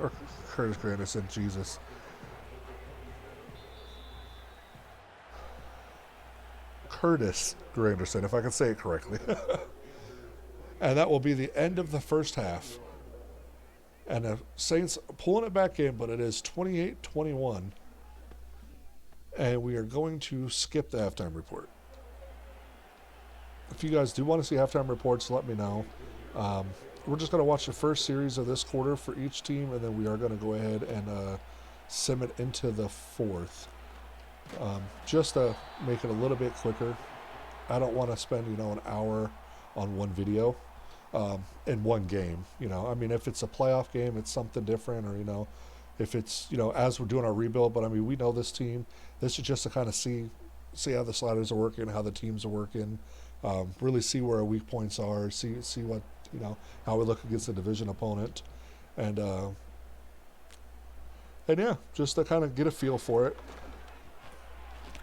Or Curtis Granderson, Jesus. Curtis Granderson, if I can say it correctly. And that will be the end of the first half. And the Saints pulling it back in, but it is 28-21. And we are going to skip the halftime report. If you guys do want to see halftime reports, let me know. We're just going to watch the first series of this quarter for each team, and then we are going to go ahead and sim it into the 4th. Just to make it a little bit quicker. I don't want to spend, an hour on one video in one game. I mean, if it's a playoff game, it's something different, or, if it's, as we're doing our rebuild. But, I mean, we know this team. This is just to kind of see how the sliders are working, how the teams are working, really see where our weak points are, see what, how we look against the division opponent. And yeah, just to kind of get a feel for it.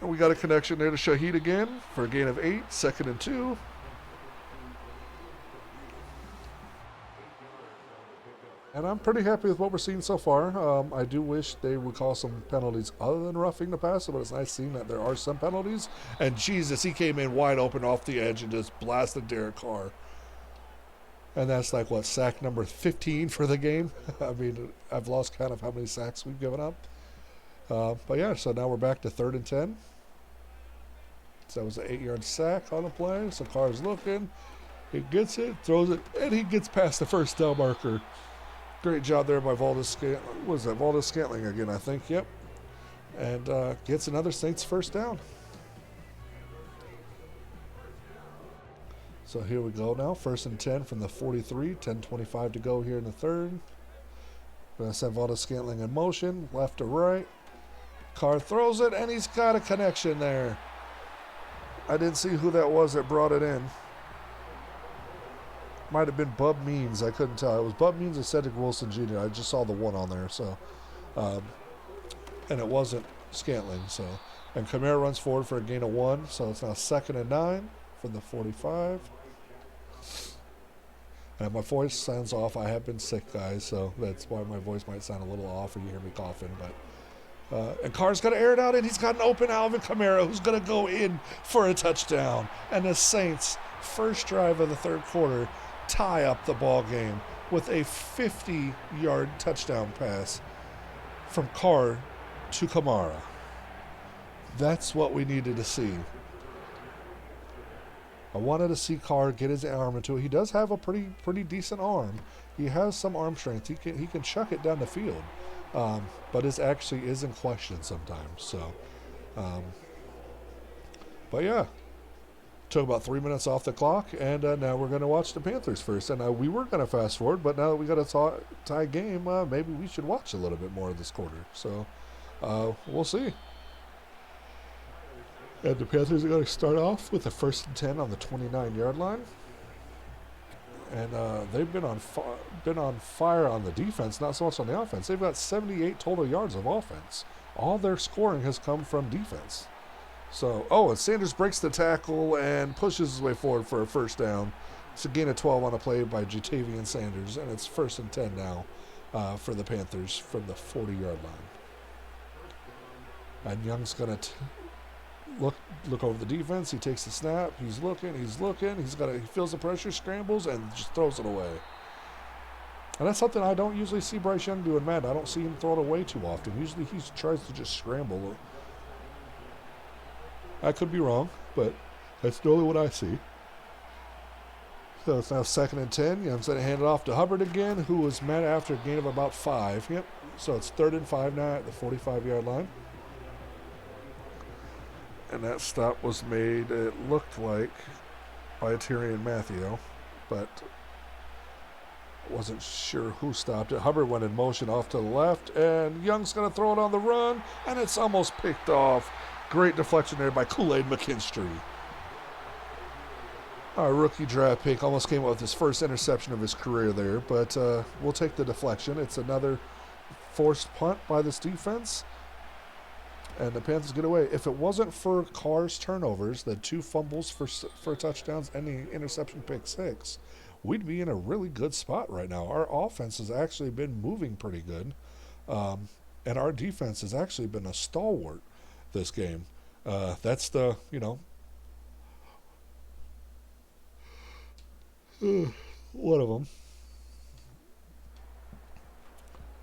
And we got a connection there to Shaheed again for a gain of 8, 2nd and 2. And I'm pretty happy with what we're seeing so far. I do wish they would call some penalties other than roughing the passer, but it's nice seeing that there are some penalties. And Jesus, he came in wide open off the edge and just blasted Derek Carr. And that's like, sack number 15 for the game? I mean, I've lost count of how many sacks we've given up. But yeah, so now we're back to 3rd and 10. So that was an 8-yard sack on the play. So Carr's looking. He gets it, throws it, and he gets past the first down marker. Great job there by Valdez Scantling. What was that? Valdez Scantling again, I think. Yep. And gets another Saints first down. So here we go now. 1st and 10 from the 43. 10:25 to go here in the 3rd. Going to send Valdez Scantling in motion, left to right. Carr throws it, and he's got a connection there. I didn't see who that was that brought it in. Might have been Bub Means. I couldn't tell. It was Bub Means or Cedric Wilson Jr. I just saw the one on there. So, and it wasn't Scantling. So, and Kamara runs forward for a gain of 1. So it's now 2nd and 9 from the 45. And my voice sounds off. I have been sick, guys, so that's why my voice might sound a little off or you hear me coughing. But and Carr's going to air it out, and he's got an open Alvin Kamara who's going to go in for a touchdown. And the Saints, first drive of the third quarter, tie up the ball game with a 50-yard touchdown pass from Carr to Kamara. That's what we needed to see. I wanted to see Carr get his arm into it. He does have a pretty decent arm. He has some arm strength. He can chuck it down the field, but it actually is in question sometimes. So, but yeah, took about 3 minutes off the clock, and now we're going to watch the Panthers first. And we were going to fast forward, but now that we got a tie game, maybe we should watch a little bit more of this quarter. So, we'll see. And the Panthers are going to start off with a 1st and 10 on the 29-yard line. And they've been on fire on the defense, not so much on the offense. They've got 78 total yards of offense. All their scoring has come from defense. So, and Sanders breaks the tackle and pushes his way forward for a first down. It's a gain of 12 on a play by Jatavian Sanders, and it's 1st and 10 now for the Panthers from the 40-yard line. And Young's going to look over the defense. He takes the snap. He's looking. He feels the pressure, scrambles, and just throws it away. And that's something I don't usually see Bryce Young do in Madden. I don't see him throw it away too often. Usually he tries to just scramble. I could be wrong, but that's normally what I see. So it's now 2nd and 10. Young's going to hand it off to Hubbard again, who was met after a gain of about 5. Yep. So it's 3rd and 5 now at the 45-yard line. And that stop was made, it looked like, by Tyrann Mathieu, but wasn't sure who stopped it. Hubbard went in motion off to the left, and Young's going to throw it on the run, and it's almost picked off. Great deflection there by Kool-Aid McKinstry. Our rookie draft pick almost came up with his first interception of his career there, but we'll take the deflection. It's another forced punt by this defense. And the Panthers get away. If it wasn't for Carr's turnovers, the 2 fumbles for touchdowns and the interception pick 6, we'd be in a really good spot right now. Our offense has actually been moving pretty good. And our defense has actually been a stalwart this game. That's the, one of them.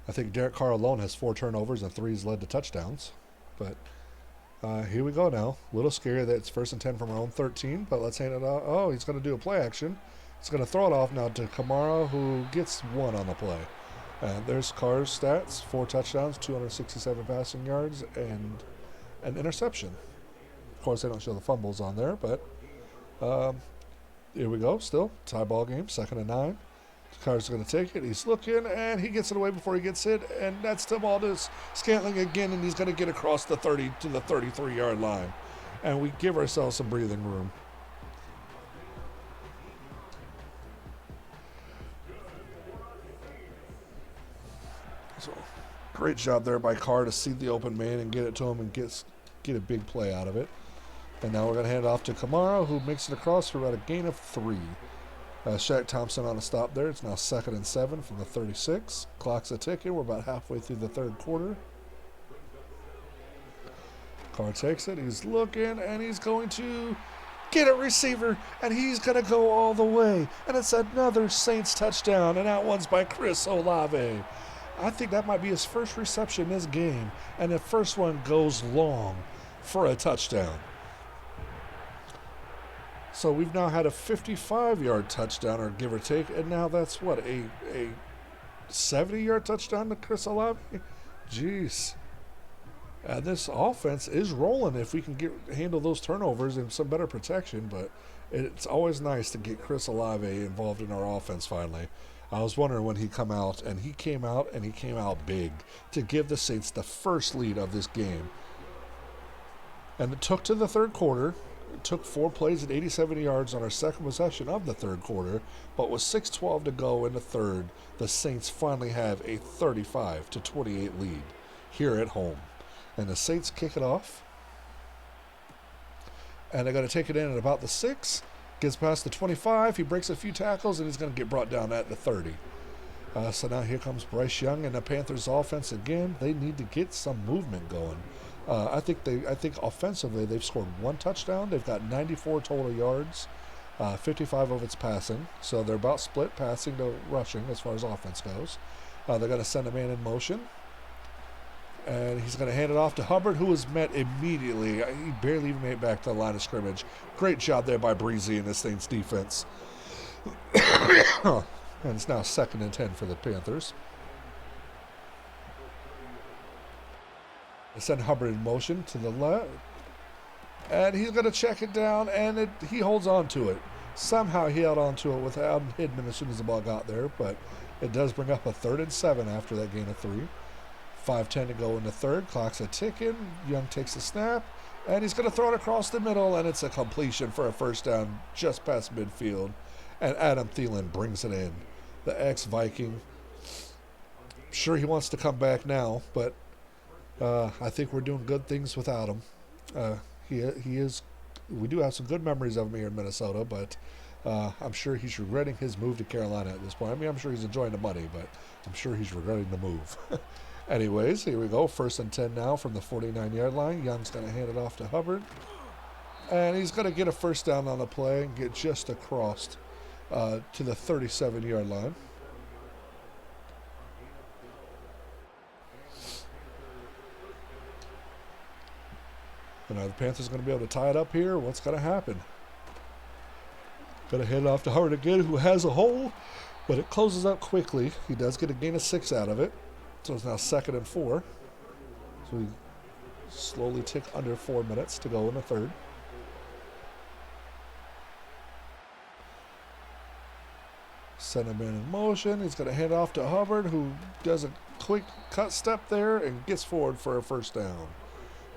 I think Derek Carr alone has 4 turnovers and 3 has led to touchdowns. But here we go now. A little scary that it's 1st and 10 from our own 13, but let's hand it off. Oh, he's going to do a play action. He's going to throw it off now to Kamara, who gets 1 on the play. And there's Carr's stats: 4 touchdowns, 267 passing yards, and an interception. Of course, they don't show the fumbles on there, but here we go. Still, tie ball game, 2nd and 9. Carr's going to take it. He's looking, and he gets it away before he gets hit, and that's the ball to Scantling again, and he's going to get across the 30 to the 33-yard line. And we give ourselves some breathing room. So, great job there by Carr to see the open man and get it to him and get a big play out of it. And now we're going to hand it off to Kamara, who makes it across for about a gain of 3. Shaq Thompson on a stop there. It's now 2nd and 7 from the 36. Clock's a ticking. We're about halfway through the third quarter. Carr takes it. He's looking, and he's going to get a receiver, and he's going to go all the way. And it's another Saints touchdown, and that one's by Chris Olave. I think that might be his first reception this game, and the first one goes long for a touchdown. So we've now had a 55-yard touchdown, or give or take, and now that's what, a 70-yard touchdown to Chris Olave? Jeez. And this offense is rolling if we can handle those turnovers and some better protection, but it's always nice to get Chris Olave involved in our offense finally. I was wondering when he'd come out, and he came out big to give the Saints the first lead of this game. And it took to the third quarter. It took 4 plays at 87 yards on our second possession of the third quarter, but with 6:12 to go in the third, the Saints finally have a 35-28 lead here at home. And the Saints kick it off. And they're going to take it in at about the 6. Gets past the 25. He breaks a few tackles, and he's going to get brought down at the 30. So now here comes Bryce Young and the Panthers offense again. They need to get some movement going. I think offensively they've scored 1 touchdown. They've got 94 total yards, 55 of it's passing. So they're about split passing to rushing as far as offense goes. They're going to send a man in motion. And he's going to hand it off to Hubbard, who was met immediately. He barely even made it back to the line of scrimmage. Great job there by Breezy and the Saints defense. And it's now 2nd and 10 for the Panthers. They send Hubbard in motion to the left. And he's going to check it down, and he holds on to it. Somehow he held on to it without hitting him as soon as the ball got there. But it does bring up a 3rd and 7 after that gain of 3. 5:10 to go in the 3rd. Clock's a ticking. Young takes a snap, and he's going to throw it across the middle, and it's a completion for a 1st down just past midfield. And Adam Thielen brings it in. The ex-Viking. Sure, he wants to come back now, but I think we're doing good things without him. He is. We do have some good memories of him here in Minnesota, but I'm sure he's regretting his move to Carolina at this point. I mean, I'm sure he's enjoying the money, but I'm sure he's regretting the move. Anyways, here we go. 1st and 10 now from the 49-yard line. Young's going to hand it off to Hubbard. And he's going to get a 1st down on the play and get just across to the 37-yard line. And the Panthers going to be able to tie it up here. What's going to happen? Going to hand it off to Hubbard again, who has a hole, but it closes up quickly. He does get a gain of 6 out of it. So it's now 2nd and 4. So we slowly tick under 4 minutes to go in the 3rd. Send him in motion. He's going to hand off to Hubbard, who does a quick cut step there and gets forward for a 1st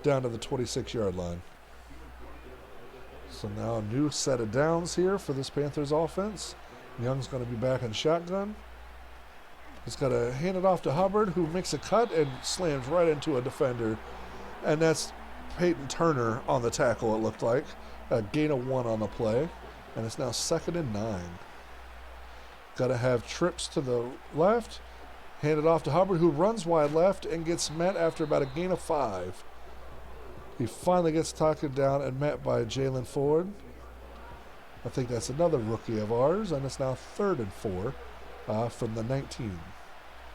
down to the 26-yard line. So now a new set of downs here for this Panthers offense. Young's going to be back in shotgun. He's got to hand it off to Hubbard, who makes a cut and slams right into a defender. And that's Peyton Turner on the tackle, it looked like. A gain of 1 on the play. And it's now 2nd and 9. Got to have trips to the left. Hand it off to Hubbard, who runs wide left and gets met after about a gain of 5. He finally gets tackled down and met by Jalen Ford. I think that's another rookie of ours. And it's now 3rd and 4. From the 19.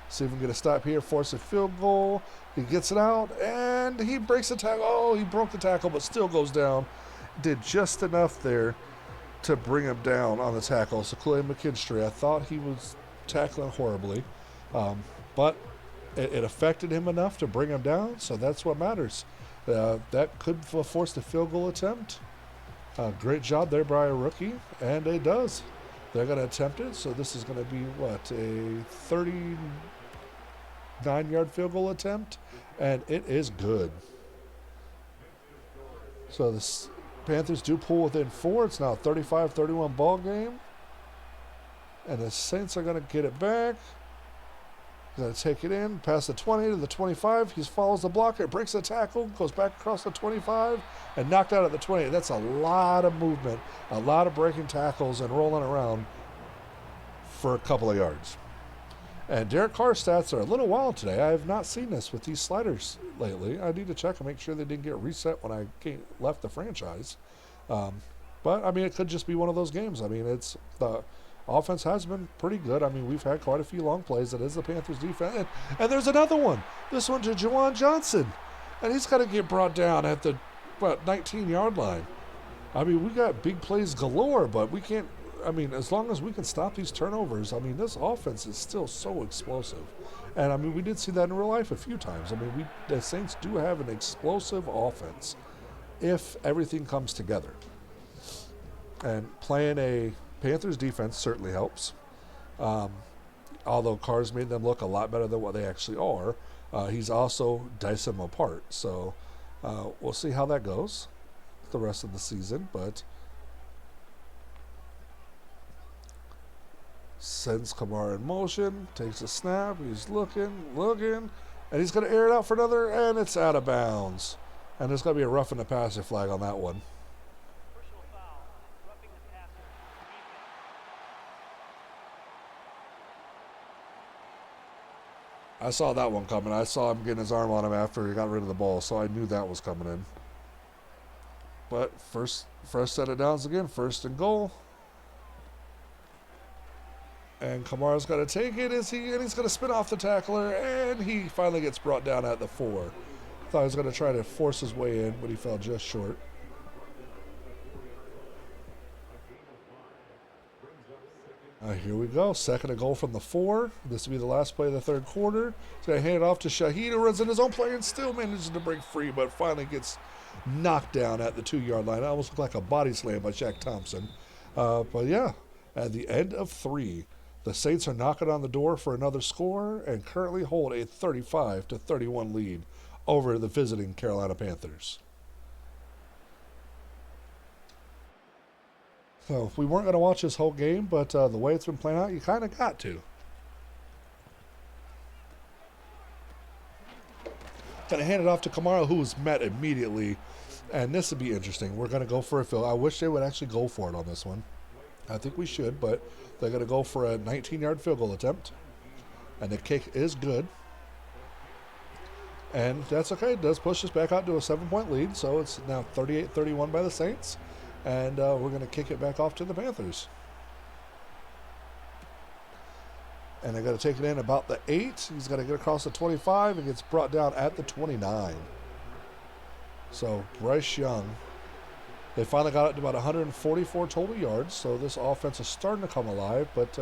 See if we can get a stop here, force a field goal. He gets it out, and he breaks the tackle. Oh, he broke the tackle, but still goes down. Did just enough there to bring him down on the tackle. So Clay McKinstry, I thought he was tackling horribly, but it affected him enough to bring him down, so that's what matters. That could force the field goal attempt. Great job there by a rookie, and it does. They're going to attempt it, so this is going to be, what, a 39-yard field goal attempt, and it is good. So the Panthers do pull within 4. It's now a 35-31 ball game, and the Saints are going to get it back. Going to take it in, past the 20 to the 25. He follows the blocker, breaks the tackle, goes back across the 25, and knocked out at the 20. That's a lot of movement, a lot of breaking tackles and rolling around for a couple of yards. And Derek Carr's stats are a little wild today. I have not seen this with these sliders lately. I need to check and make sure they didn't get reset when I left the franchise. But, I mean, it could just be one of those games. I mean, it's the offense has been pretty good. I mean, we've had quite a few long plays. It is the Panthers defense. And there's another one. This one to Juwan Johnson. And he's got to get brought down at the, 19-yard line. I mean, we got big plays galore, but we can't, I mean, as long as we can stop these turnovers, I mean, this offense is still so explosive. And, I mean, we did see that in real life a few times. I mean, the Saints do have an explosive offense if everything comes together. And playing a Panthers defense certainly helps. Although Carr's made them look a lot better than what they actually are, he's also diced them apart. So we'll see how that goes the rest of the season. But sends Kamara in motion, takes a snap. He's looking, And he's going to air it out for another, and it's out of bounds. And there's going to be a roughing the passer flag on that one. I saw that one coming. I saw him getting his arm on him after he got rid of the ball, so I knew that was coming in. But first set of downs again, 1st and goal. And Kamara's got to take it, and he's going to spin off the tackler, and he finally gets brought down at the 4. Thought he was going to try to force his way in, but he fell just short. Here we go. 2nd and goal from the 4. This will be the last play of the 3rd quarter. He's going to hand it off to Shaheed, who runs in his own play and still manages to break free, but finally gets knocked down at the 2-yard line. It almost looked like a body slam by Shaq Thompson. But yeah, at the end of 3, the Saints are knocking on the door for another score and currently hold a 35-31 lead over the visiting Carolina Panthers. So we weren't going to watch this whole game, but the way it's been playing out, you kind of got to. Going to hand it off to Kamara, who was met immediately. And this would be interesting. We're going to go for a field. I wish they would actually go for it on this one. I think we should, but they're going to go for a 19-yard field goal attempt. And the kick is good. And that's okay. It does push us back out to a 7-point lead. So it's now 38-31 by the Saints. And we're going to kick it back off to the Panthers. And they're going to take it in about the 8. He's got to get across the 25 and gets brought down at the 29. So Bryce Young, they finally got it to about 144 total yards. So this offense is starting to come alive. But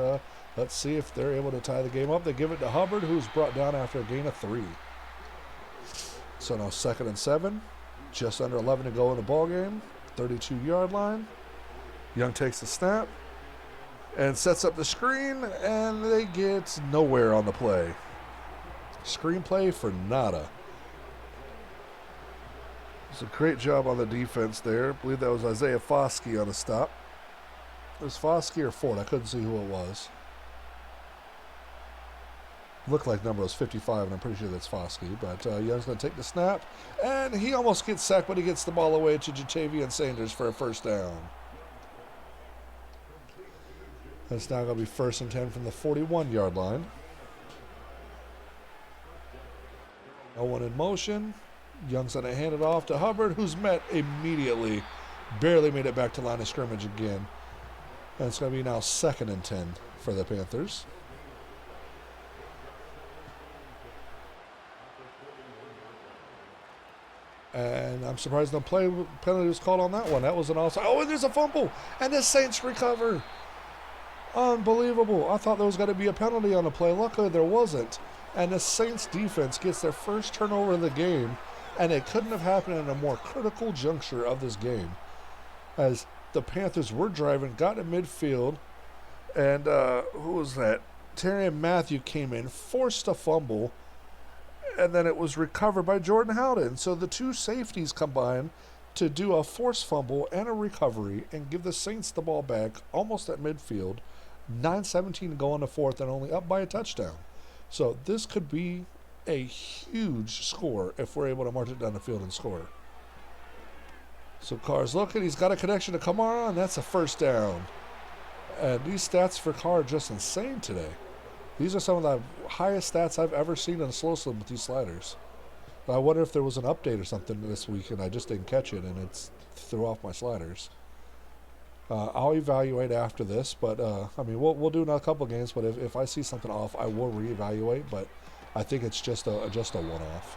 let's see if they're able to tie the game up. They give it to Hubbard, who's brought down after a gain of 3. So now 2nd and 7. Just under 11 to go in the ball game. 32-yard line. Young takes the snap and sets up the screen, and they get nowhere on the play. Screenplay for nada. It's a great job on the defense there. I believe that was Isaiah Foskey on the stop. It was Foskey or Ford. I couldn't see who it was. Looked like number was 55, and I'm pretty sure that's Foskey. But Young's going to take the snap, and he almost gets sacked, but he gets the ball away to Jatavian Sanders for a 1st down. That's now going to be 1st and 10 from the 41-yard line. No one in motion. Young's going to hand it off to Hubbard, who's met immediately. Barely made it back to line of scrimmage again. And it's going to be now 2nd and 10 for the Panthers. And I'm surprised no penalty was called on that one. That was an offside. Oh, and there's a fumble. And the Saints recover. Unbelievable. I thought there was going to be a penalty on the play. Luckily, there wasn't. And the Saints defense gets their first turnover of the game. And it couldn't have happened in a more critical juncture of this game. As the Panthers were driving, got to midfield. And who was that? Terry and Matthew came in, forced a fumble. And then it was recovered by Jordan Howden. So the two safeties combined to do a forced fumble and a recovery and give the Saints the ball back almost at midfield. 9:17 to go in the 4th and only up by a touchdown. So this could be a huge score if we're able to march it down the field and score. So Carr's looking. He's got a connection to Kamara, and that's a 1st down. And these stats for Carr are just insane today. These are some of the highest stats I've ever seen in a slow slip with these sliders. I wonder if there was an update or something this week and I just didn't catch it and it threw off my sliders. I'll evaluate after this, but I mean we'll do a couple games. But if I see something off, I will reevaluate. But I think it's just a one-off.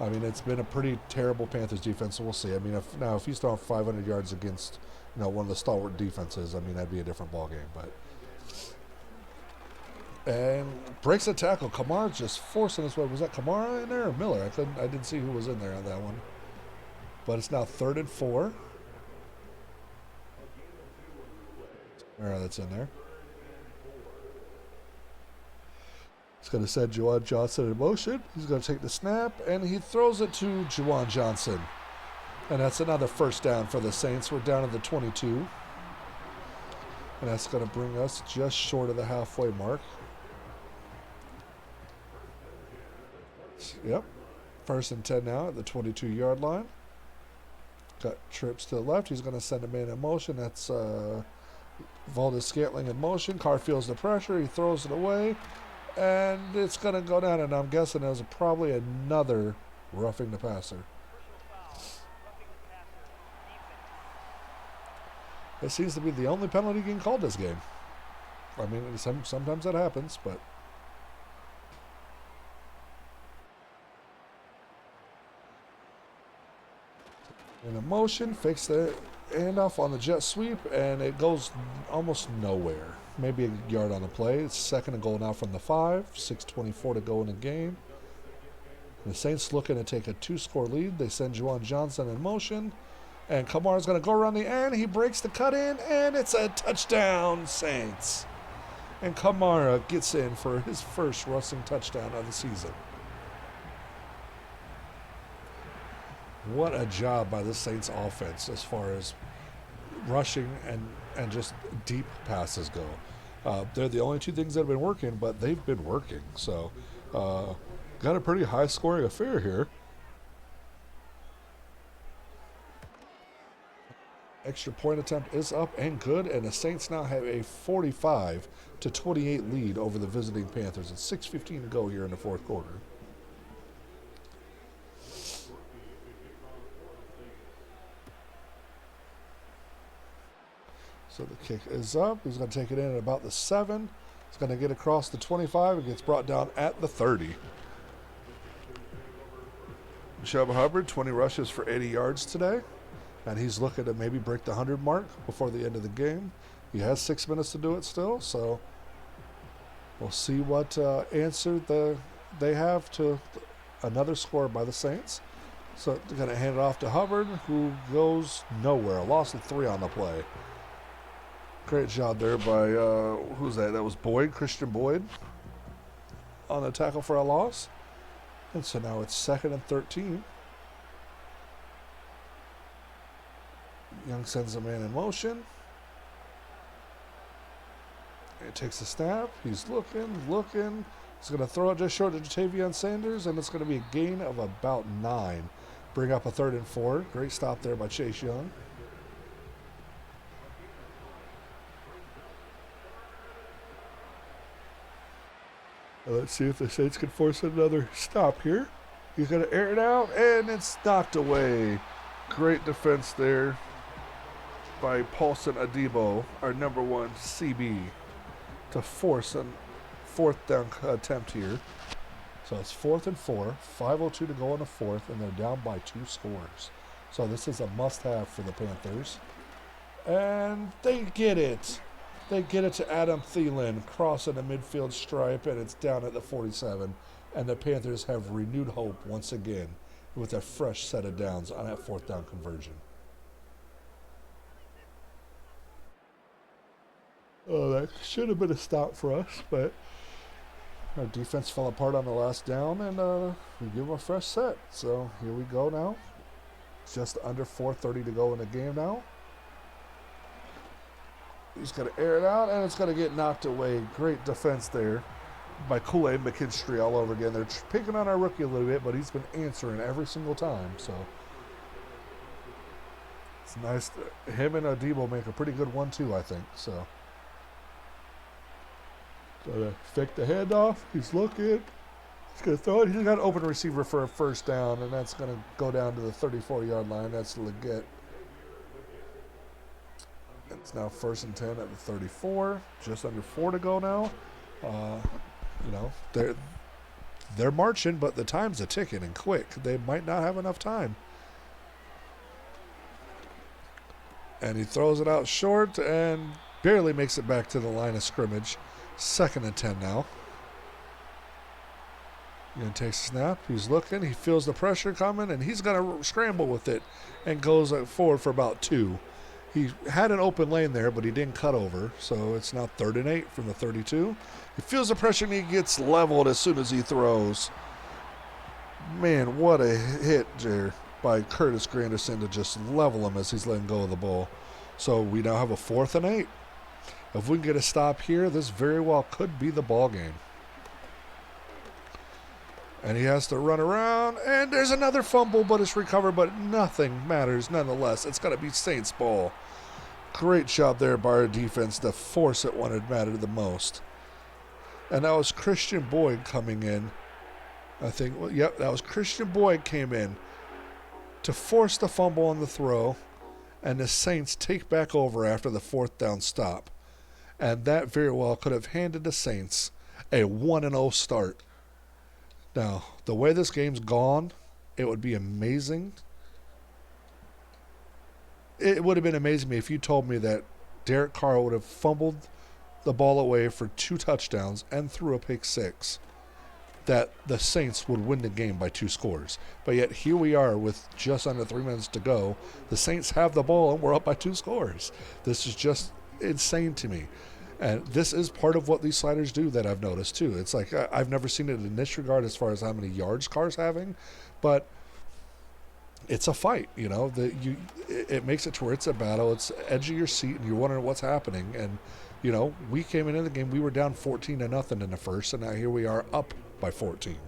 I mean, it's been a pretty terrible Panthers defense, so we'll see. I mean, if he's throwing 500 yards against one of the stalwart defenses, I mean that'd be a different ball game, but. And breaks a tackle. Kamara just forcing his way. Was that Kamara in there or Miller? I didn't see who was in there on that one. But it's now 3rd and 4. That's in there. He's going to send Juwan Johnson in motion. He's going to take the snap, and he throws it to Juwan Johnson. And that's another 1st down for the Saints. We're down to the 22. And that's going to bring us just short of the halfway mark. Yep. 1st and 10 now at the 22-yard line. Got trips to the left. He's going to send a man in motion. That's Valdez-Scantling in motion. Carr feels the pressure. He throws it away. And it's going to go down. And I'm guessing there's probably another roughing the passer. It seems to be the only penalty getting called this game. I mean, sometimes that happens, but... In a motion, fakes the handoff on the jet sweep, and it goes almost nowhere. Maybe a yard on the play. It's 2nd and goal now from the 5. 6:24 to go in the game. The Saints looking to take a 2-score lead. They send Juwan Johnson in motion. And Kamar's going to go around the end. He breaks the cut in, and it's a touchdown, Saints. And Kamara gets in for his first rushing touchdown of the season. What a job by the Saints offense as far as rushing and just deep passes go. They're the only two things that have been working, but they've been working. So got a pretty high-scoring affair here. Extra point attempt is up and good, and the Saints now have a 45-28 lead over the visiting Panthers. And 6:15 to go here in the 4th quarter. So the kick is up. He's going to take it in at about the 7. He's going to get across the 25 and gets brought down at the 30. Chuba Hubbard, 20 rushes for 80 yards today. And he's looking to maybe break the 100 mark before the end of the game. He has 6 minutes to do it still, so we'll see what answer they have to another score by the Saints. So they're going to hand it off to Hubbard, who goes nowhere. A loss of 3 on the play. Great job there by, who's that? That was Boyd, Christian Boyd, on the tackle for a loss. And so now it's 2nd and 13. Young sends a man in motion. It takes a snap. He's looking. He's going to throw it just short of Jatavion Sanders, and it's going to be a gain of about 9. Bring up a 3rd and 4. Great stop there by Chase Young. Let's see if the Saints can force another stop here. He's going to air it out, and it's knocked away. Great defense there by Paulson Adebo, our number 1 CB, to force a 4th down attempt here. So it's 4th and 4, 5:02 to go in the 4th, and they're down by 2 scores. So this is a must-have for the Panthers. And they get it. They get it to Adam Thielen, crossing the midfield stripe, and it's down at the 47. And the Panthers have renewed hope once again with a fresh set of downs on that 4th down conversion. Oh, that should have been a stop for us, but our defense fell apart on the last down, and we give them a fresh set. So here we go now. Just under 4:30 to go in the game now. He's going to air it out, and it's going to get knocked away. Great defense there by Kool-Aid McKinstry all over again. They're picking on our rookie a little bit, but he's been answering every single time. So it's nice. Him and Adebo make a pretty good 1-2, I think. So to fake the handoff. He's looking. He's going to throw it. He's got an open receiver for a 1st down, and that's going to go down to the 34-yard line. That's legit. It's now 1st and 10 at the 34. Just under 4 to go now. They're marching, but the time's a-ticking and quick. They might not have enough time. And he throws it out short and barely makes it back to the line of scrimmage. 2nd and 10 now. He takes a snap. He's looking. He feels the pressure coming, and he's going to scramble with it and goes forward for about 2. He had an open lane there, but he didn't cut over, so it's now 3rd and 8 from the 32. He feels the pressure, and he gets leveled as soon as he throws. Man, what a hit there by Curtis Granderson to just level him as he's letting go of the ball. So we now have a 4th and 8. If we can get a stop here, this very well could be the ball game. And he has to run around, and there's another fumble, but it's recovered, but nothing matters nonetheless. It's got to be Saints ball. Great job there by our defense to force it when it mattered the most. And that was Christian Boyd coming in. I think, well, yep, that was Christian Boyd came in to force the fumble on the throw, and the Saints take back over after the 4th down stop. And that very well could have handed the Saints a 1-0 start. Now, the way this game's gone, it would be amazing. It would have been amazing if you told me that Derek Carr would have fumbled the ball away for 2 touchdowns and threw a pick 6, that the Saints would win the game by 2 scores. But yet here we are with just under 3 minutes to go. The Saints have the ball and we're up by 2 scores. This is just insane to me. And this is part of what these sliders do that I've noticed too. It's like I've never seen it in this regard as far as how many yards Carr's having, but it's a fight, you know. It makes it to where it's a battle. It's the edge of your seat, and you're wondering what's happening. And you know, we came into the game, we were down 14-0 in the first, and now here we are up by 14.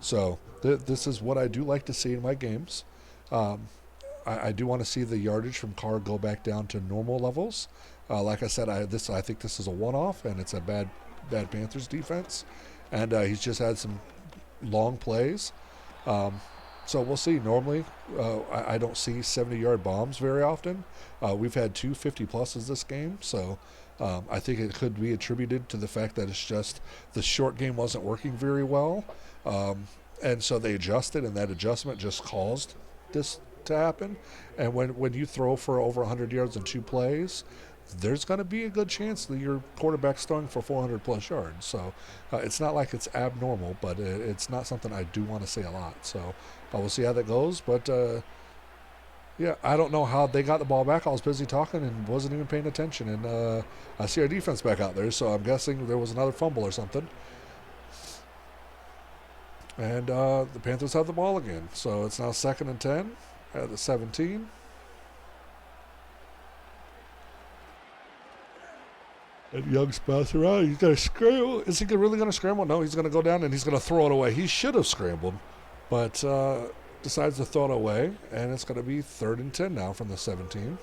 So this is what I do like to see in my games. I do want to see the yardage from Carr go back down to normal levels. Like I said, I think this is a one-off, and it's a bad Panthers defense, and he's just had some long plays. So we'll see. Normally, I don't see 70-yard bombs very often. We've had 2 50-pluses this game, so I think it could be attributed to the fact that it's just the short game wasn't working very well, and so they adjusted, and that adjustment just caused this to happen. And when you throw for over 100 yards in 2 plays, there's going to be a good chance that your quarterback's throwing for 400-plus yards. So it's not like it's abnormal, but it's not something I do want to say a lot. So we'll see how that goes. But, yeah, I don't know how they got the ball back. I was busy talking and wasn't even paying attention. And I see our defense back out there, so I'm guessing there was another fumble or something. And the Panthers have the ball again. So it's now 2nd and 10 at the 17. And Young's bouncing around. He's going to scramble. Is he really going to scramble? No, he's going to go down and he's going to throw it away. He should have scrambled, but decides to throw it away. And it's going to be 3rd and 10 now from the 17.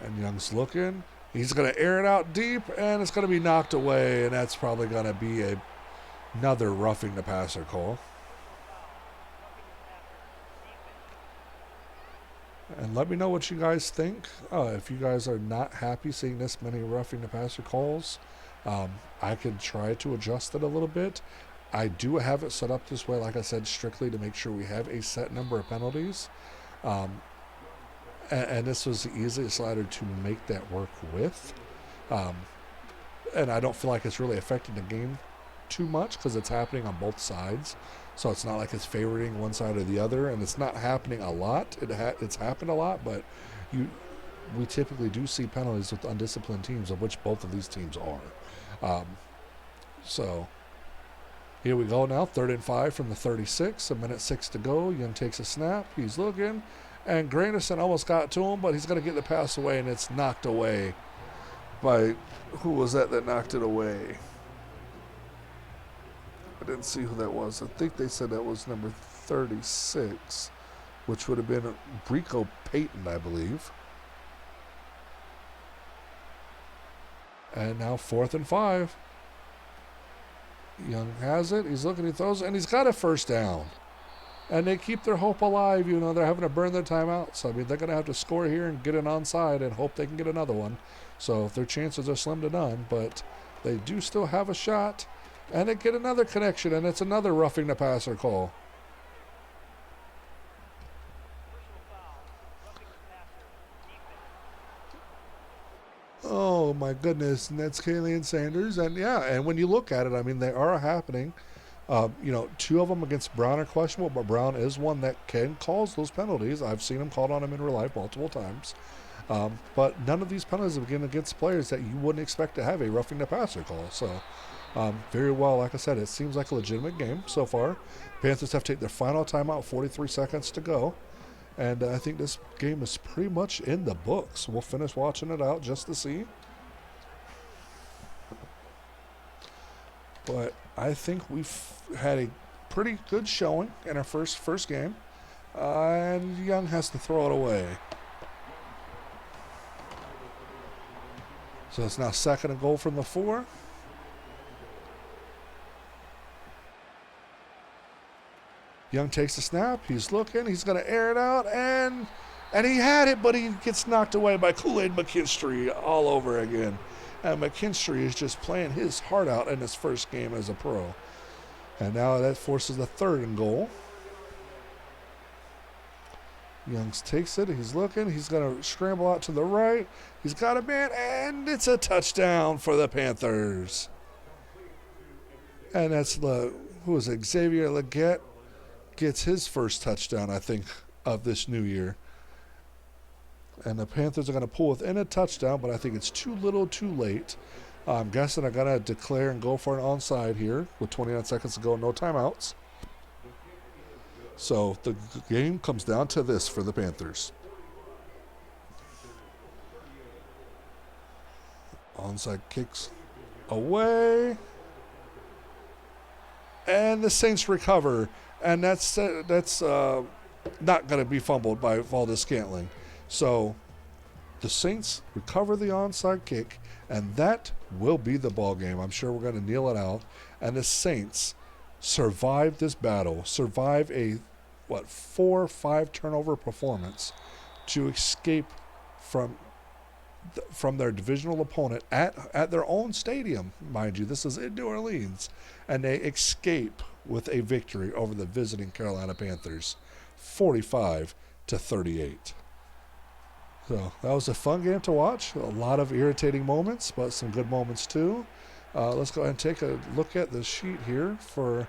And Young's looking. He's going to air it out deep, and it's going to be knocked away. And that's probably going to be another roughing the passer call. And let me know what you guys think. If you guys are not happy seeing this many roughing the passer calls, I could try to adjust it a little bit. I do have it set up this way, like I said, strictly to make sure we have a set number of penalties. And this was the easiest slider to make that work with. And I don't feel like it's really affecting the game too much because it's happening on both sides. So it's not like it's favoring one side or the other, and it's not happening a lot. It's happened a lot, but we typically do see penalties with undisciplined teams, of which both of these teams are. So here we go now, 3rd and 5 from the 36, 1:06 to go. Young takes a snap. He's looking, and Granderson almost got to him, but he's going to get the pass away, and it's knocked away by, who was that knocked it away? I didn't see who that was. I think they said that was number 36, which would have been Brico Payton, I believe. And now 4th and 5. Young has it. He's looking, he throws it, and he's got a 1st down. And they keep their hope alive. You know, they're having to burn their timeout. So, I mean, they're going to have to score here and get an onside and hope they can get another one. So their chances are slim to none, but they do still have a shot. And they get another connection, and it's another roughing the passer call. Oh, my goodness. And that's Kaylee Sanders. And, yeah, and when you look at it, I mean, they are happening. 2 of them against Brown are questionable, but Brown is one that can cause those penalties. I've seen him called on him in real life multiple times. But none of these penalties have been against players that you wouldn't expect to have a roughing the passer call. So, very well, like I said, it seems like a legitimate game so far. Panthers have to take their final timeout, 43 seconds to go. And I think this game is pretty much in the books. We'll finish watching it out just to see. But I think we've had a pretty good showing in our first game. And Young has to throw it away. So it's now 2nd and goal from the 4. Young takes the snap. He's looking. He's going to air it out. And he had it, but he gets knocked away by Kool-Aid McKinstry all over again. And McKinstry is just playing his heart out in his first game as a pro. And now that forces the 3rd and goal. Youngs takes it. He's looking. He's going to scramble out to the right. He's got a man, and it's a touchdown for the Panthers. And that's who is it? Xavier Leggett gets his first touchdown, I think, of this new year. And the Panthers are going to pull within a touchdown, but I think it's too little too late. I'm guessing I'm going to declare and go for an onside here with 29 seconds to go, no timeouts. So the game comes down to this for the Panthers. Onside kicks away. And the Saints recover. And that's not going to be fumbled by Valdez-Scantling. So the Saints recover the onside kick, and that will be the ball game. I'm sure we're going to kneel it out. And the Saints survive this battle, survive a 4 or 5 turnover performance to escape from their divisional opponent at their own stadium, mind you. This is in New Orleans, and they escape with a victory over the visiting Carolina Panthers, 45-38. So that was a fun game to watch. A lot of irritating moments, but some good moments too. Let's go ahead and take a look at the sheet here for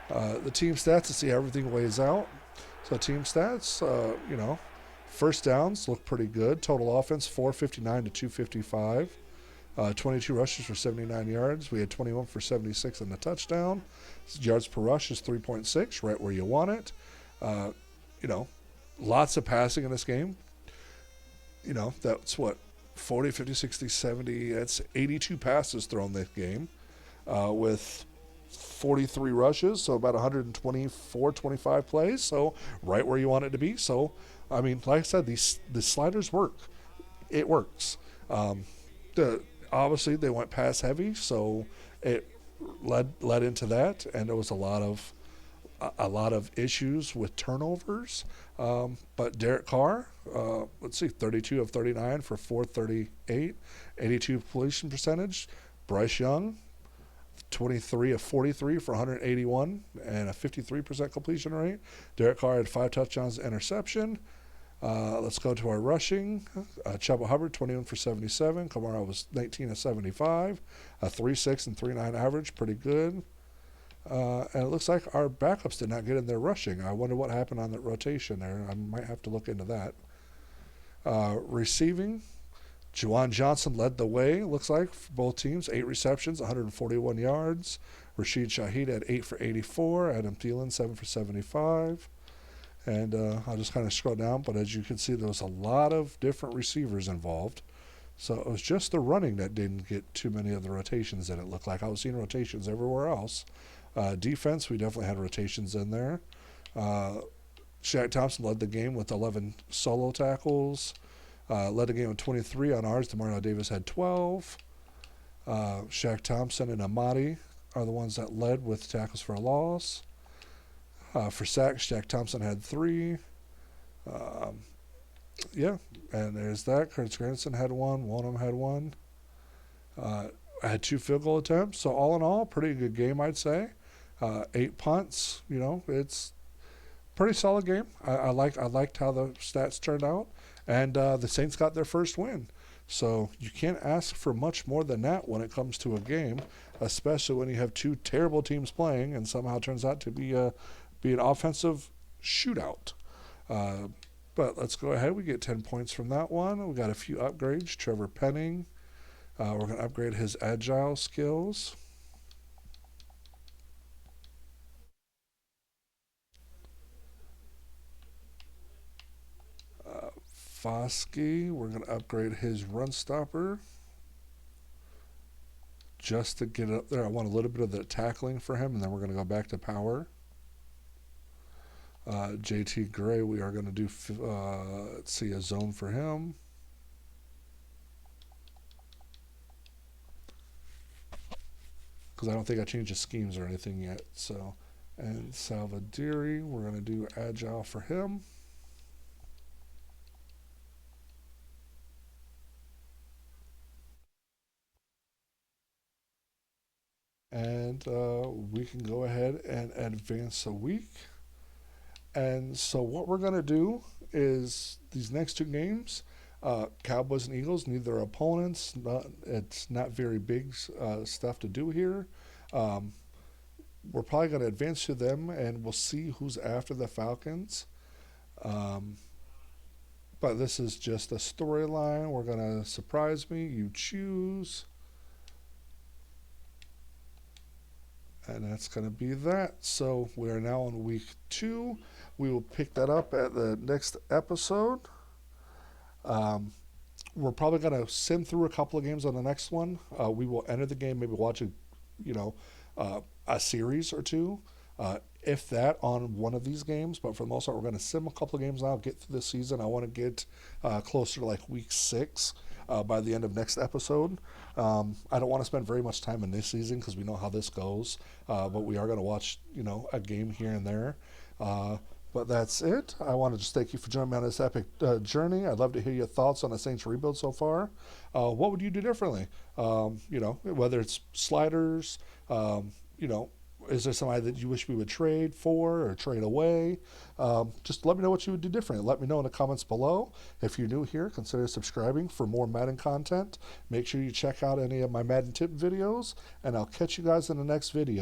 the team stats to see how everything weighs out. So team stats, first downs look pretty good. Total offense, 459 to 255. 22 rushes for 79 yards. We had 21 for 76 and a touchdown. Yards per rush is 3.6, right where you want it. Lots of passing in this game. That's 40, 50, 60, 70. That's 82 passes thrown this game with 43 rushes, so about 124, 25 plays. So right where you want it to be. So, like I said, the sliders work. It works. Obviously, they went pass heavy, so it led into that, and there was a lot of issues with turnovers. But Derek Carr, 32 of 39 for 438, 82 completion percentage. Bryce Young, 23 of 43 for 181 and a 53% completion rate. Derek Carr had 5 touchdowns, interception. Let's go to our rushing. Chuba Hubbard, 21 for 77. Kamara was 19 of 75. A 3.6 and 3.9 average, pretty good. And it looks like our backups did not get in their rushing. I wonder what happened on that rotation there. I might have to look into that. Receiving, Juwan Johnson led the way, looks like, for both teams. 8 receptions, 141 yards. Rashid Shaheed had 8 for 84. Adam Thielen, 7 for 75. And I'll just kind of scroll down, but as you can see, there was a lot of different receivers involved. So it was just the running that didn't get too many of the rotations in it. Looked like I was seeing rotations everywhere else. Defense, we definitely had rotations in there. Shaq Thompson led the game with 11 solo tackles. Led the game with 23 on ours. DeMario Davis had 12. Shaq Thompson and Amadi are the ones that led with tackles for a loss. For sacks, Shaq Thompson had 3. And there's that. Curtis Granderson had 1. Wonham had 1. I had 2 field goal attempts. So all in all, pretty good game, I'd say. 8 punts. It's pretty solid game. I liked how the stats turned out, and the Saints got their first win. So you can't ask for much more than that when it comes to a game, especially when you have 2 terrible teams playing, and somehow it turns out to be an offensive shootout. But let's go ahead. We get 10 points from that one. We got a few upgrades. Trevor Penning. We're going to upgrade his agile skills. Foskey, we're going to upgrade his run stopper. just to get it up there. I want a little bit of the tackling for him, and then we're going to go back to power. JT Gray, we are going to do, let's see, a zone for him. Because I don't think I changed the schemes or anything yet. So, and Salvadiri, we're going to do agile for him. And we can go ahead and advance a week. And so what we're going to do is these next two games, Cowboys and Eagles, neither opponents. It's not very big stuff to do here. Um, we're probably going to advance to them, and we'll see who's after the Falcons. Um, but this is just a storyline. We're going to surprise me. You choose. And that's going to be that. So we are now on week 2. We will pick that up at the next episode. Um, we're probably going to sim through a couple of games on the next one. We will enter the game, maybe watch you know, a series or two, if that, on one of these games. But for the most part, we're going to sim a couple of games now, get through this season. I want to get closer to like week 6 by the end of next episode. I don't want to spend very much time in this season because we know how this goes. But we are going to watch, a game here and there. But that's it. I want to just thank you for joining me on this epic journey. I'd love to hear your thoughts on the Saints rebuild so far. What would you do differently? Whether it's sliders, is there somebody that you wish we would trade for or trade away? Just let me know what you would do differently. Let me know in the comments below. If you're new here, consider subscribing for more Madden content. Make sure you check out any of my Madden tip videos, and I'll catch you guys in the next video.